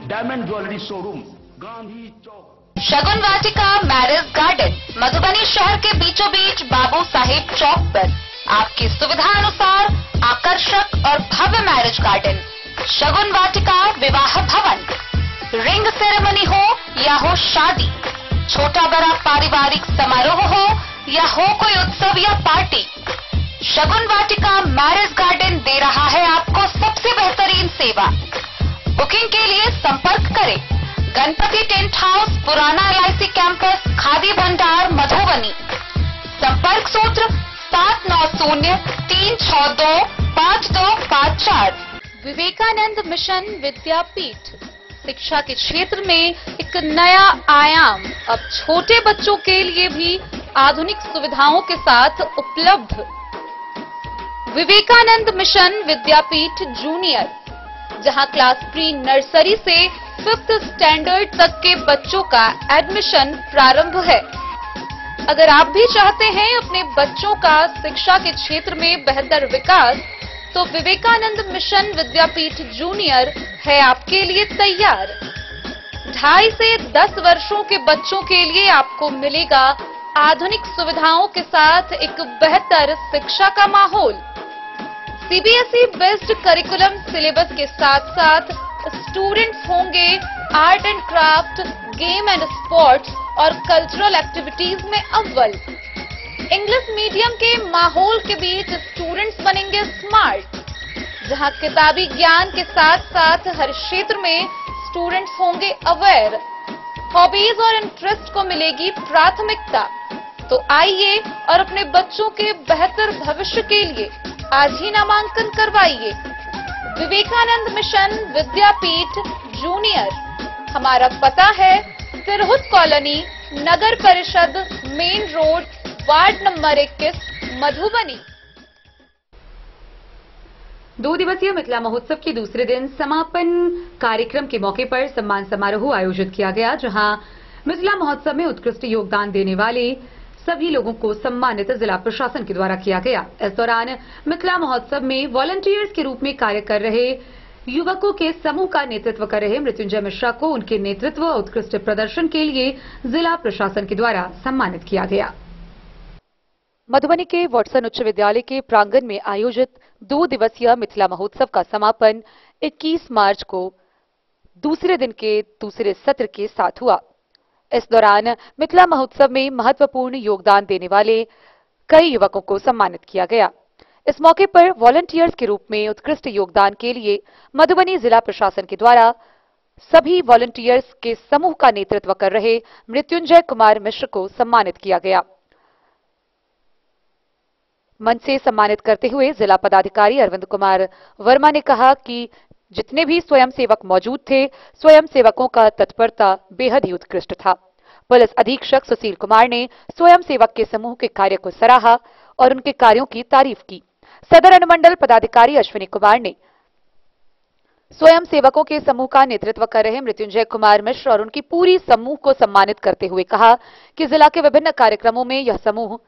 डायमंड ज्वेलरी शोरूम, गांधी चौक। शगुन वाटिका मैरिज गार्डन, मधुबनी शहर के बीचों बीच बाबू साहेब चौक पर आपकी सुविधा अनुसार आकर्षक और भव्य मैरिज गार्डन। शगुन वाटिका विवाह भवन, रिंग सेरेमनी हो या हो शादी, छोटा बड़ा पारिवारिक समारोह हो या हो कोई उत्सव या पार्टी, शगुन वाटिका मैरिज गार्डन दे रहा है आपको सबसे बेहतरीन सेवा। बुकिंग के लिए संपर्क करें गणपति टेंट हाउस, पुराना LIC कैंपस, खादी भंडार, मधुबनी। संपर्क सूत्र 7903625254। विवेकानंद मिशन विद्यापीठ, शिक्षा के क्षेत्र में एक नया आयाम, अब छोटे बच्चों के लिए भी आधुनिक सुविधाओं के साथ उपलब्ध। विवेकानंद मिशन विद्यापीठ जूनियर, जहां क्लास प्री नर्सरी से 5th स्टैंडर्ड तक के बच्चों का एडमिशन प्रारंभ है। अगर आप भी चाहते हैं अपने बच्चों का शिक्षा के क्षेत्र में बेहतर विकास, तो विवेकानंद मिशन विद्यापीठ जूनियर है आपके लिए तैयार। 2.5 से 10 वर्षों के बच्चों के लिए आपको मिलेगा आधुनिक सुविधाओं के साथ एक बेहतर शिक्षा का माहौल। CBSE बेस्ड करिकुलम सिलेबस के साथ साथ स्टूडेंट्स होंगे art and craft, game and sports और कल्चरल एक्टिविटीज में अव्वल। इंग्लिश मीडियम के माहौल के बीच स्टूडेंट्स बनेंगे स्मार्ट, जहां किताबी ज्ञान के साथ साथ हर क्षेत्र में स्टूडेंट्स होंगे अवेयर। हॉबीज और इंटरेस्ट को मिलेगी प्राथमिकता। तो आइए और अपने बच्चों के बेहतर भविष्य के लिए आज ही नामांकन करवाइए। विवेकानंद मिशन विद्यापीठ जूनियर, हमारा पता है तिरहुत कॉलोनी, नगर परिषद, main road, ward number 21, Madhubani. 2 दिवसीय मिथिला महोत्सव के दूसरे दिन समापन कार्यक्रम के मौके पर सम्मान समारोह आयोजित किया गया, जहां मिथिला महोत्सव में उत्कृष्ट योगदान देने वाले सभी लोगों को सम्मानित जिला प्रशासन के द्वारा किया गया। इस दौरान मिथिला महोत्सव में वॉलंटियर्स के रूप में कार्य कर रहे युवकों के समूह का नेतृत्व कर रहे मृत्युंजय मिश्रा को उनके नेतृत्व और उत्कृष्ट प्रदर्शन के लिए जिला प्रशासन के द्वारा सम्मानित किया गया। मधुबनी के वाटसन उच्च विद्यालय के प्रांगण में आयोजित 2 दिवसीय मिथिला महोत्सव का समापन 21 मार्च को दूसरे दिन के दूसरे सत्र के साथ हुआ। इस दौरान मिथिला महोत्सव में महत्वपूर्ण योगदान देने वाले कई युवकों को सम्मानित किया गया। इस मौके पर वॉलंटियर्स के रूप में उत्कृष्ट योगदान के लिए मधुबनी जिला प्रशासन के द्वारा सभी वॉलंटियर्स के समूह का नेतृत्व कर रहे मृत्युंजय कुमार मिश्र को सम्मानित किया गया। मंच से सम्मानित करते हुए जिला पदाधिकारी अरविंद कुमार वर्मा ने कहा कि जितने भी स्वयंसेवक मौजूद थे, स्वयंसेवकों का तत्परता बेहद ही उत्कृष्ट था। पुलिस अधीक्षक सुशील कुमार ने स्वयंसेवक के समूह के कार्य को सराहा और उनके कार्यों की तारीफ की। सदर अनुमंडल पदाधिकारी अश्विनी कुमार ने स्वयंसेवकों के समूह का नेतृत्व कर रहे मृत्युंजय कुमार मिश्र और उनकी पूरी समूह को सम्मानित करते हुए कहा कि जिला के विभिन्न कार्यक्रमों में यह समूह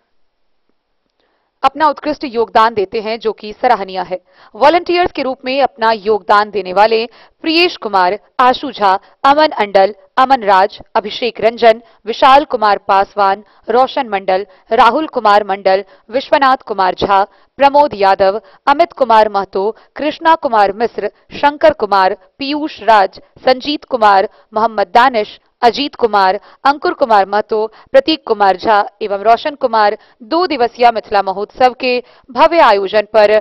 अपना उत्कृष्ट योगदान देते हैं, जो कि सराहनीय है। वॉलंटियर्स के रूप में अपना योगदान देने वाले प्रियेश कुमार, आशु झा, अमन अंडल, अमन राज, अभिषेक रंजन, विशाल कुमार पासवान, रोशन मंडल, राहुल कुमार मंडल, विश्वनाथ कुमार झा, प्रमोद यादव, अमित कुमार महतो, कृष्णा कुमार मिश्र, शंकर कुमार, पीयूष राज, संजीत कुमार, मोहम्मद दानिश, अजीत कुमार, अंकुर कुमार महतो, प्रतीक कुमार झा एवं रोशन कुमार 2 दिवसीय मिथिला महोत्सव के भव्य आयोजन पर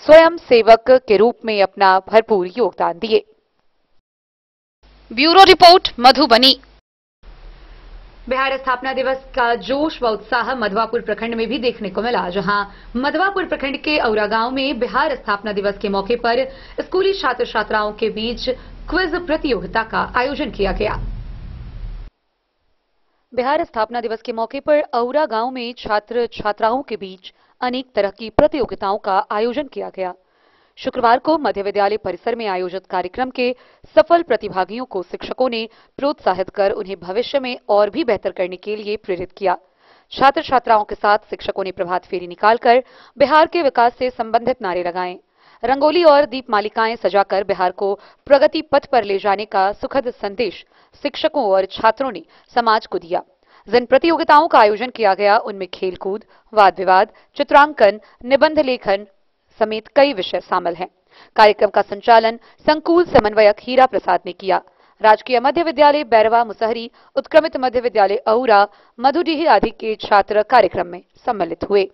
स्वयं सेवक के रूप में अपना भरपूर योगदान दिए। Bureau report, Madhubani. बिहार स्थापना दिवस का जोश व उत्साह मधवापुर प्रखंड में भी देखने को मिला, जहां मधवापुर प्रखंड के औरा गांव में बिहार स्थापना दिवस के मौके पर स्कूली छात्र छात्राओं के बीच क्विज प्रतियोगिता का आयोजन किया गया। बिहार स्थापना दिवस के मौके पर औरा गांव में छात्र छात्राओं के बीच अनेक तरह की प्रतियोगिताओं का आयोजन किया गया। शुक्रवार को मध्य विद्यालय परिसर में आयोजित कार्यक्रम के सफल प्रतिभागियों को शिक्षकों ने प्रोत्साहित कर उन्हें भविष्य में और भी बेहतर करने के लिए प्रेरित किया। छात्र छात्राओं के साथ शिक्षकों ने प्रभात फेरी निकालकर बिहार के विकास से संबंधित नारे लगाए। रंगोली और दीप मालिकाएं सजाकर बिहार को प्रगति पथ पर ले जाने का सुखद संदेश शिक्षकों और छात्रों ने समाज को दिया। जिन प्रतियोगिताओं का आयोजन किया गया उनमें खेलकूद, वाद विवाद, चित्रांकन, निबंध लेखन समेत कई विषय शामिल हैं। कार्यक्रम का संचालन संकुल समन्वयक हीरा प्रसाद ने किया। राजकीय मध्य विद्यालय बैरवा मुसहरी, उत्क्रमित मध्य विद्यालय औरा, मधुडीह आदि के छात्र कार्यक्रम में सम्मिलित हुए।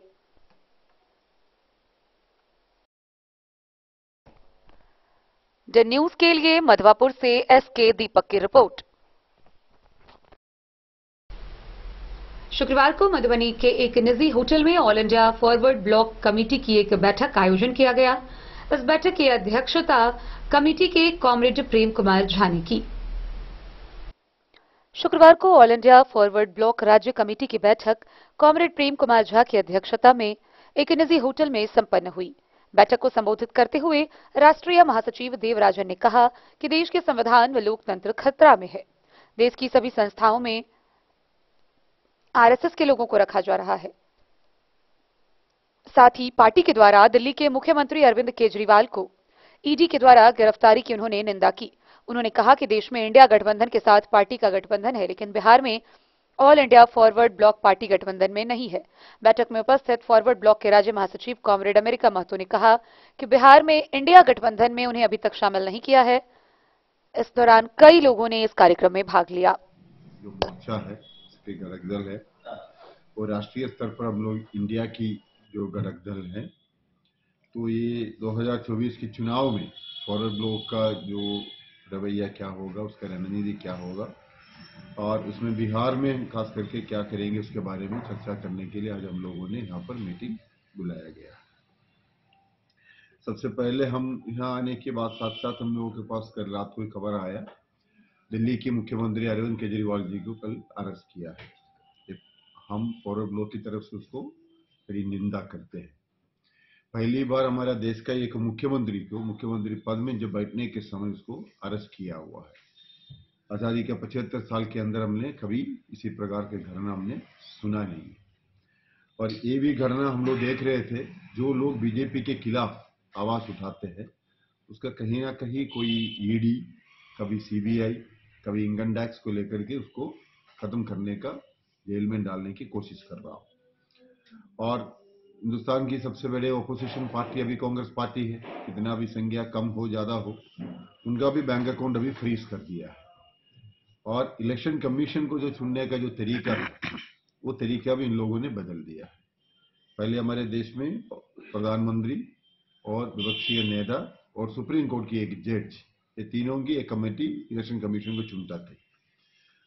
द न्यूज के लिए मधवापुर से एसके दीपक की रिपोर्ट। शुक्रवार को मधुबनी के एक निजी होटल में all India forward block committee की एक बैठक का आयोजन किया गया। इस बैठक की अध्यक्षता कमेटी के कॉमरेड प्रेम कुमार झा ने की। शुक्रवार को ऑल इंडिया फॉरवर्ड ब्लॉक राज्य कमेटी की बैठक कॉमरेड प्रेम कुमार झा की अध्यक्षता में एक निजी होटल में संपन्न हुई। बैठक को संबोधित करते हुए राष्ट्रीय महासचिव देवराजन ने कहा कि देश के संविधान व लोकतंत्र खतरा में है। देश की सभी संस्थाओं में आरएसएस के लोगों को रखा जा रहा है। साथ ही पार्टी के द्वारा दिल्ली के मुख्यमंत्री अरविंद केजरीवाल को ईडी के द्वारा गिरफ्तारी की उन्होंने निंदा की। उन्होंने कहा कि देश में इंडिया गठबंधन के साथ पार्टी का गठबंधन है, लेकिन बिहार में all India forward block party गठबंधन में नहीं है। बैठक में उपस्थित फॉरवर्ड ब्लॉक के राज्य महासचिव कॉमरेड अमेरिका महतो ने कहा कि बिहार में इंडिया गठबंधन में उन्हें अभी तक शामिल नहीं किया है। इस दौरान कई लोगों ने इस कार्यक्रम में भाग लिया। अच्छा है, घटक दल है और राष्ट्रीय स्तर पर हम लोग इंडिया की जो घटक दल है, तो ये 2024 के चुनाव में फॉरवर्ड ब्लॉक का जो रवैया क्या होगा, उसका रणनीति क्या होगा और उसमें बिहार में खास करके क्या करेंगे उसके बारे में चर्चा करने के लिए आज हम लोगों ने यहाँ पर मीटिंग बुलाया गया। सबसे पहले हम यहाँ आने के बाद साथ साथ हम लोगों के पास कल रात को खबर आया, दिल्ली के मुख्यमंत्री अरविंद केजरीवाल जी को कल अरेस्ट किया है। हम फॉरवर्ड ब्लॉक की तरफ से उसको बड़ी निंदा करते हैं। पहली बार हमारा देश का एक मुख्यमंत्री को मुख्यमंत्री पद में जब बैठने के समय उसको अरेस्ट किया हुआ है। आज़ादी के 75 साल के अंदर हमने कभी इसी प्रकार के घटना हमने सुना नहीं। और ये भी घटना हम लोग देख रहे थे, जो लोग बीजेपी के खिलाफ आवाज उठाते हैं उसका कहीं ना कहीं कोई ईडी, कभी सीबीआई, कभी इनकम टैक्स को लेकर के उसको खत्म करने का, जेल में डालने की कोशिश कर रहा हूं। और हिंदुस्तान की सबसे बड़े ओपोजिशन पार्टी अभी कांग्रेस पार्टी है, कितना भी संख्या कम हो ज्यादा हो, उनका भी बैंक अकाउंट अभी फ्रीज कर दिया है। और इलेक्शन कमीशन को जो चुनने का जो तरीका है, वो तरीका भी इन लोगों ने बदल दिया है। पहले हमारे देश में प्रधानमंत्री और विपक्षी नेता और सुप्रीम कोर्ट की एक जज, ये तीनों की एक कमेटी इलेक्शन कमीशन को चुनता थे।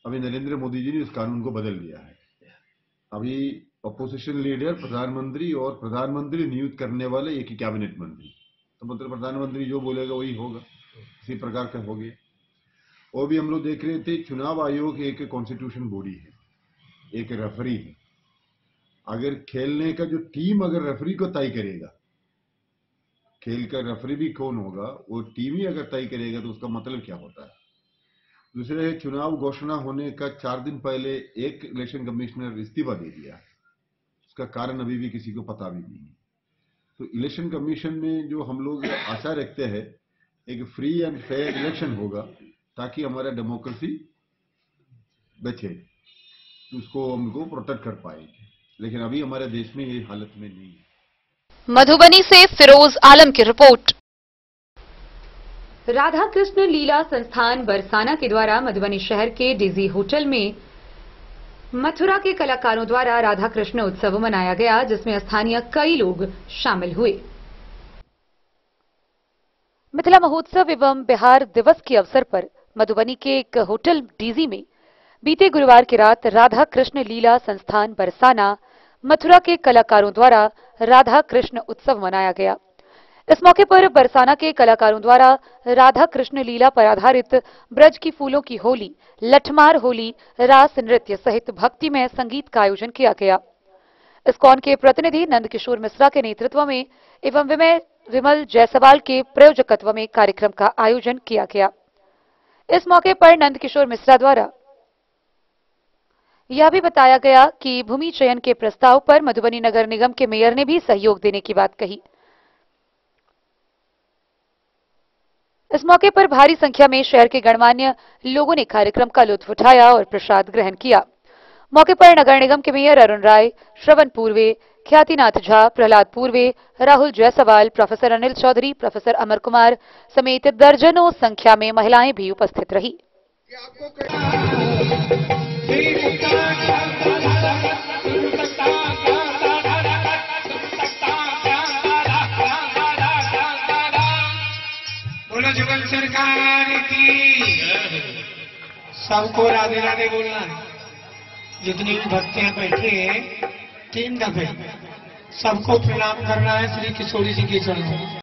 अभी नरेंद्र मोदी जी ने इस कानून को बदल दिया है। अभी अपोजिशन लीडर प्रधानमंत्री और प्रधानमंत्री नियुक्त करने वाले एक ही कैबिनेट मंत्री, तो मतलब प्रधानमंत्री जो बोलेगा वही होगा, इसी प्रकार का हो गया। और भी हम लोग देख रहे थे, चुनाव आयोग एक कॉन्स्टिट्यूशन बॉडी है, एक रेफरी है। अगर खेलने का जो टीम अगर रेफरी को तय करेगा, खेल का रेफरी भी कौन होगा, वो टीम ही अगर तय करेगा तो उसका मतलब क्या होता है। दूसरे, चुनाव घोषणा होने का 4 दिन पहले एक इलेक्शन कमिश्नर इस्तीफा दे दिया, उसका कारण अभी भी किसी को पता भी नहीं है। तो इलेक्शन कमीशन में जो हम लोग आशा रखते हैं एक फ्री एंड फेयर इलेक्शन होगा, ताकि हमारा डेमोक्रेसी बचे, तो उसको हमको प्रोटेक्ट कर पाएंगे। लेकिन अभी हमारे देश में ये हालत में नहीं है। मधुबनी से फिरोज आलम की रिपोर्ट। राधा कृष्ण लीला संस्थान बरसाना के द्वारा मधुबनी शहर के डिजी होटल में मथुरा के कलाकारों द्वारा राधा कृष्ण उत्सव मनाया गया, जिसमें स्थानीय कई लोग शामिल हुए। मिथिला महोत्सव एवं बिहार दिवस के अवसर पर मधुबनी के एक होटल डीजी में बीते गुरुवार की रात राधा कृष्ण लीला संस्थान बरसाना मथुरा के कलाकारों द्वारा राधा कृष्ण उत्सव मनाया गया। इस मौके पर बरसाना के कलाकारों द्वारा राधा कृष्ण लीला पर आधारित ब्रज की फूलों की होली, लठमार होली, रास नृत्य सहित भक्तिमय संगीत का आयोजन किया गया। इस्कॉन के प्रतिनिधि नंदकिशोर मिश्रा के नेतृत्व में एवं विमल जायसवाल के प्रायोजकत्व में कार्यक्रम का आयोजन किया गया। इस मौके पर नंदकिशोर मिश्रा द्वारा यह भी बताया गया कि भूमि चयन के प्रस्ताव पर मधुबनी नगर निगम के मेयर ने भी सहयोग देने की बात कही। इस मौके पर भारी संख्या में शहर के गणमान्य लोगों ने कार्यक्रम का लुत्फ उठाया और प्रसाद ग्रहण किया। मौके पर नगर निगम के मेयर अरुण राय, श्रवण पूर्वे, ख्यातिनाथ झा, प्रहलाद पूर्वे, राहुल जायसवाल, प्रोफेसर अनिल चौधरी, प्रोफेसर अमर कुमार समेत दर्जनों संख्या में महिलाएं भी उपस्थित रही। बोलो जुगल सरकार की। सबको राधे राधे बोलना है। जितनी भी भक्तियां बैठी हैं 3 दफे सबको प्रणाम करना है श्री किशोरी जी के चरणों में।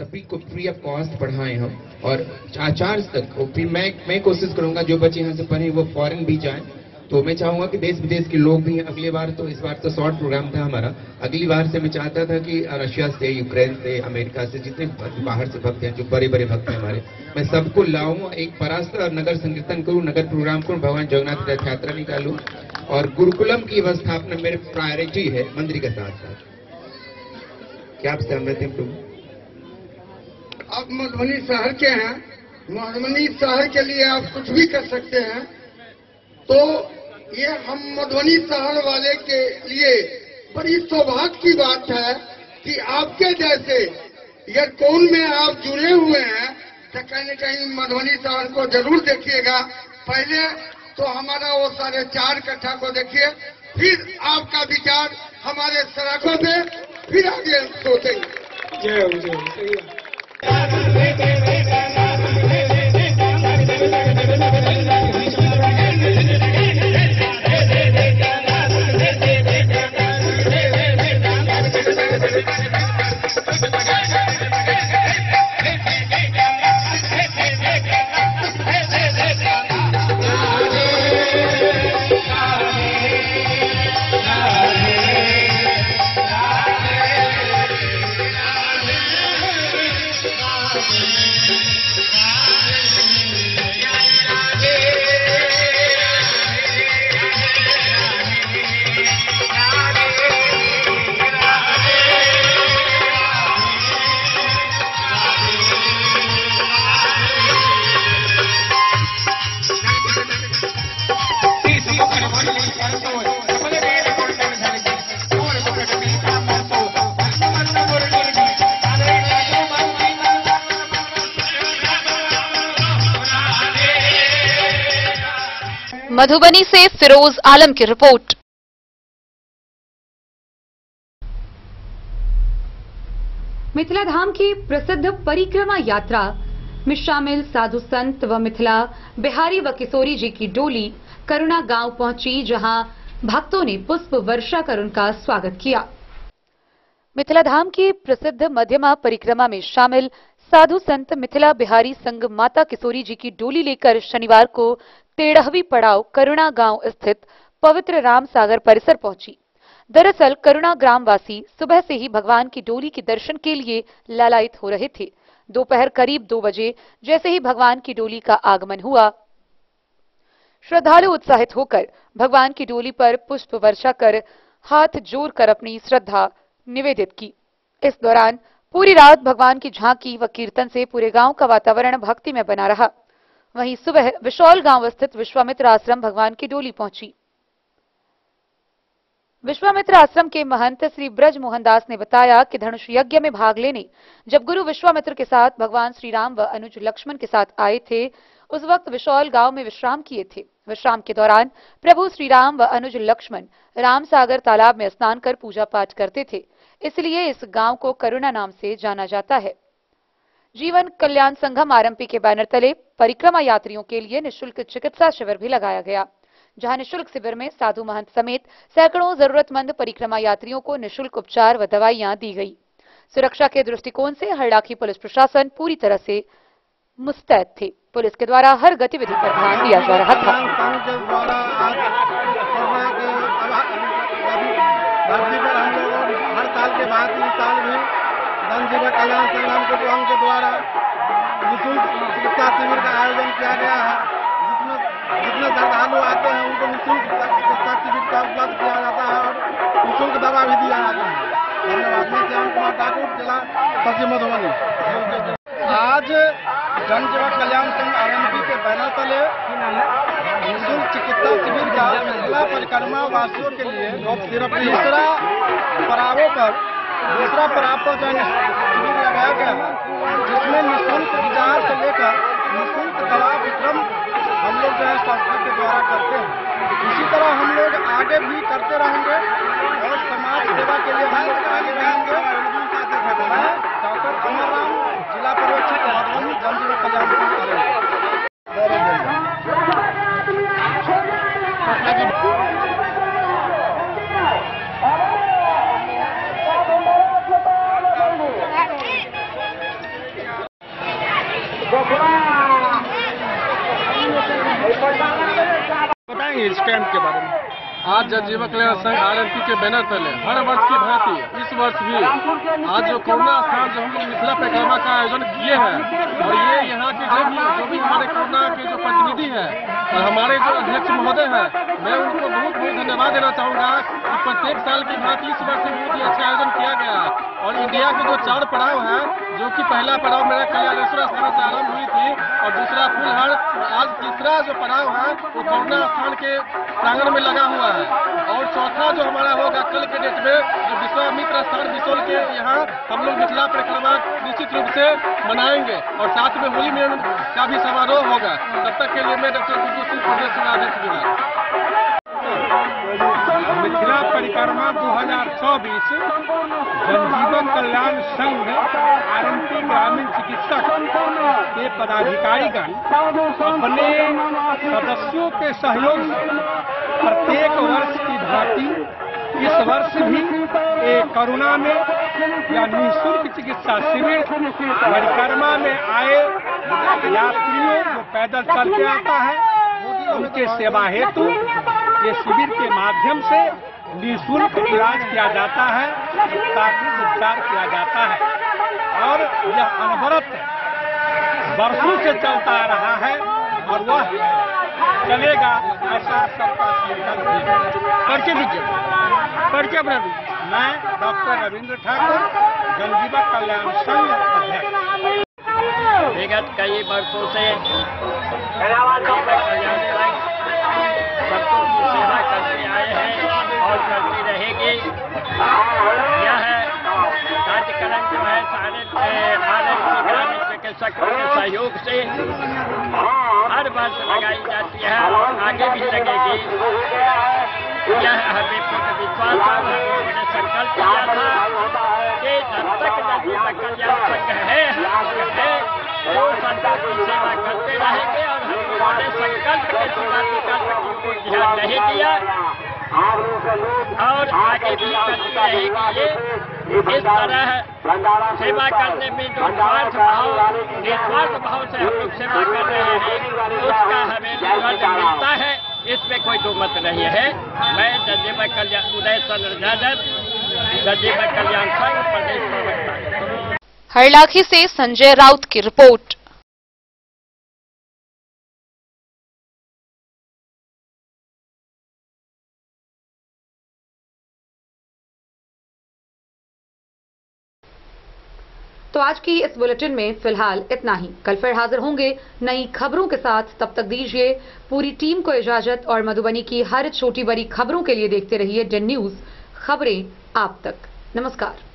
सभी को फ्री ऑफ कॉस्ट पढ़ाएं हम और आचार्य तक। फिर मैं कोशिश करूंगा जो बच्चे यहाँ से पढ़े वो फॉरेन भी जाएं। तो मैं चाहूंगा कि देश विदेश के लोग भी, अगली बार तो इस बार तो शॉर्ट प्रोग्राम था हमारा, अगली बार से मैं चाहता था कि रशिया से, यूक्रेन से, अमेरिका से जितने बाहर से भक्त हैं, जो बड़े बड़े भक्त हैं हमारे, मैं सबको लाऊं, एक परास्त्र और नगर संकीर्तन करूं, नगर प्रोग्राम करूं, भगवान जगन्नाथ रथ यात्रा निकालूं और गुरुकुलम की व्यवस्थापना मेरे प्रायोरिटी है मंदिर के साथ साथ। क्या आप सहमत हैं? आप मधुबनी शहर के हैं मधुबनी शहर के लिए आप कुछ भी कर सकते हैं, तो ये हम मधुबनी शहर वाले के लिए बड़ी सौभाग्य की बात है कि आपके जैसे यरकौन में आप जुड़े हुए हैं, तो कहीं न कहीं मधुबनी शहर को जरूर देखिएगा। पहले तो हमारा वो 4.5 कट्ठा को देखिए, फिर आपका विचार हमारे सड़कों पे फिर आगे सोचेंगे। जय हो, जय हो। मधुबनी से फिरोज आलम की रिपोर्ट। मिथिला धाम की प्रसिद्ध परिक्रमा यात्रा में शामिल साधु संत व मिथिला बिहारी व किशोरी जी की डोली करुणा गांव पहुंची, जहां भक्तों ने पुष्प वर्षा कर उनका स्वागत किया। मिथिला धाम की प्रसिद्ध मध्यमा परिक्रमा में शामिल साधु संत मिथिला बिहारी संघ माता किशोरी जी की डोली लेकर शनिवार को 13वीं पड़ाव करुणा गांव स्थित पवित्र राम सागर परिसर पहुंची। दरअसल करुणा ग्रामवासी सुबह से ही भगवान की डोली के दर्शन के लिए लालायित हो रहे थे। दोपहर करीब 2 बजे जैसे ही भगवान की डोली का आगमन हुआ, श्रद्धालु उत्साहित होकर भगवान की डोली पर पुष्प वर्षा कर हाथ जोड़कर अपनी श्रद्धा निवेदित की। इस दौरान पूरी रात भगवान की झांकी व कीर्तन से पूरे गांव का वातावरण भक्ति में बना रहा। वहीं सुबह विशौल गांव स्थित विश्वामित्र आश्रम भगवान की डोली पहुंची। विश्वामित्र आश्रम के महंत श्री ब्रज मोहन दास ने बताया कि धनुष यज्ञ में भाग लेने जब गुरु विश्वामित्र के साथ भगवान श्री राम व अनुज लक्ष्मण के साथ आए थे, उस वक्त विशौल गांव में विश्राम किए थे। विश्राम के दौरान प्रभु श्री राम व अनुज लक्ष्मण राम सागर तालाब में स्नान कर पूजा पाठ करते थे, इसलिए इस गांव को करुणा नाम से जाना जाता है। जीवन कल्याण संगम आरएमपी के बैनर तले परिक्रमा यात्रियों के लिए निःशुल्क चिकित्सा शिविर भी लगाया गया, जहां निःशुल्क शिविर में साधु महंत समेत सैकड़ों जरूरतमंद परिक्रमा यात्रियों को निःशुल्क उपचार व दवाइयां दी गई। सुरक्षा के दृष्टिकोण से हरलाखी पुलिस प्रशासन पूरी तरह से मुस्तैद थे। पुलिस के द्वारा हर गतिविधि पर ध्यान दिया जा रहा था। हर साल के बाद इस साल भी धन जीवन कल्याण संग्राम के द्वारा निःशुल्क चिकित्सा शिविर का आयोजन किया गया है, जितने श्रद्धालु आते हैं उनको निःशुल्क चिकित्सा शिविर का उपलब्ध किया जाता है और निःशुल्क दवा भी दिया जाता है। धन्यवाद। मैं श्याम कुमार ठाकुर, जिला पश्चिम मधुबनी। आज जन जीवन कल्याण संघ आरएमपी के बैनर तले निःशुल्क चिकित्सा शिविर का जिला परिक्रमा वासियों के लिए तीसरा पड़ाव पर शिविर लगाया गया है, जिसमें निःशुल्क उपचार से लेकर निःशुल्क दवा वितरण हम लोग जो है संस्था के द्वारा करते हैं। इसी तरह हम लोग आगे भी करते रहेंगे और समाज सेवा के लिए हम लोग आगे रहेंगे। मैं डॉक्टर अमर राम, जिला पर्यवेक्षक मधुबनी, जन जीवन कल्याण बताएंगे इस कैंप के बारे में। आज जन जीवन कल्याण संघ आरएमपी के बैनर तले हर वर्ष की भांति इस वर्ष भी आज जो कोरोना स्थान जो हम लोग मिथिला परिक्रमा का आयोजन किए हैं, और ये यहाँ के जो भी हमारे कोरोना के जो प्रतिनिधि हैं और हमारे जो अध्यक्ष महोदय हैं, मैं उनको बहुत बहुत धन्यवाद देना चाहूँगा कि प्रत्येक प्रत्येक साल की भांति इस वर्ष बहुत ही अच्छा आयोजन किया गया है और इंडिया के जो 4 पड़ाव है, जो कि पहला पड़ाव मेरा कल्याणेश्वर स्थान से आरंभ हुई थी और दूसरा फूलहर, आज तीसरा जो पड़ाव है वो करुणा स्थान के प्रांगण में लगा हुआ है और चौथा जो हमारा होगा कल के डेट में जो विश्वामित्र स्थान बिसोल के यहाँ हम लोग मिथिला परिक्रमा निश्चित रूप से मनाएंगे और साथ में होली मिलन का भी समारोह होगा। तब तक के लिए मैं डॉक्टर विजय सिंह प्रदेश अध्यक्ष विभाग। मिथिला परिक्रमा 2024 जनजीवन कल्याण संघ आरंपी ग्रामीण चिकित्सक के पदाधिकारीगण अपने सदस्यों के सहयोग से प्रत्येक वर्ष की भांति इस वर्ष भी करुणा में या निःशुल्क चिकित्सा शिविर परिक्रमा में आए यात्रियों जो पैदल चल के आता है उनके सेवा हेतु ये शिविर के माध्यम से निःशुल्क इलाज किया जाता है, प्राथमिक उपचार किया जाता है और यह अनवरत वर्षों से चलता आ रहा है और वह चलेगा, ऐसा सबका परिचय दीजिए। परिचय बना दीजिए। मैं डॉक्टर रविंद्र ठाकुर, जनजीवन कल्याण संघ अध्यक्ष। विगत कई वर्षों से सबको की सेवा करते आए हैं और करती रहेगी। यह कार्यक्रम जो है सारे ग्रामीण चिकित्सकों के सहयोग से हर वर्ष लगाई जाती है और आगे भी लगेगी। यह हमें पूर्ण विश्वास है, हमने संकल्प किया था कि जब तक जनजीवन कल्याण संघ है वो संतों की सेवा करते रहेंगे और हम लोगों ने संकल्प के सिवा विकल्प को ध्यान नहीं दिया और आगे भी करती रहेगी। ये इस तरह सेवा करने में जो निस्वार्थ भाव से हम लोग सेवा कर रहे हैं उसका हमें रिजल्ट मिलता है, इसमें कोई दो मत नहीं है। मैं जनजीवन कल्याण उदय चंद्र यादव, जनजीवन कल्याण संघ प्रदेश प्रवक्ता। हरलाखी से संजय राउत की रिपोर्ट। तो आज की इस बुलेटिन में फिलहाल इतना ही। कल फिर हाजिर होंगे नई खबरों के साथ। तब तक दीजिए पूरी टीम को इजाजत और मधुबनी की हर छोटी बड़ी खबरों के लिए देखते रहिए डेन न्यूज, खबरें आप तक। नमस्कार।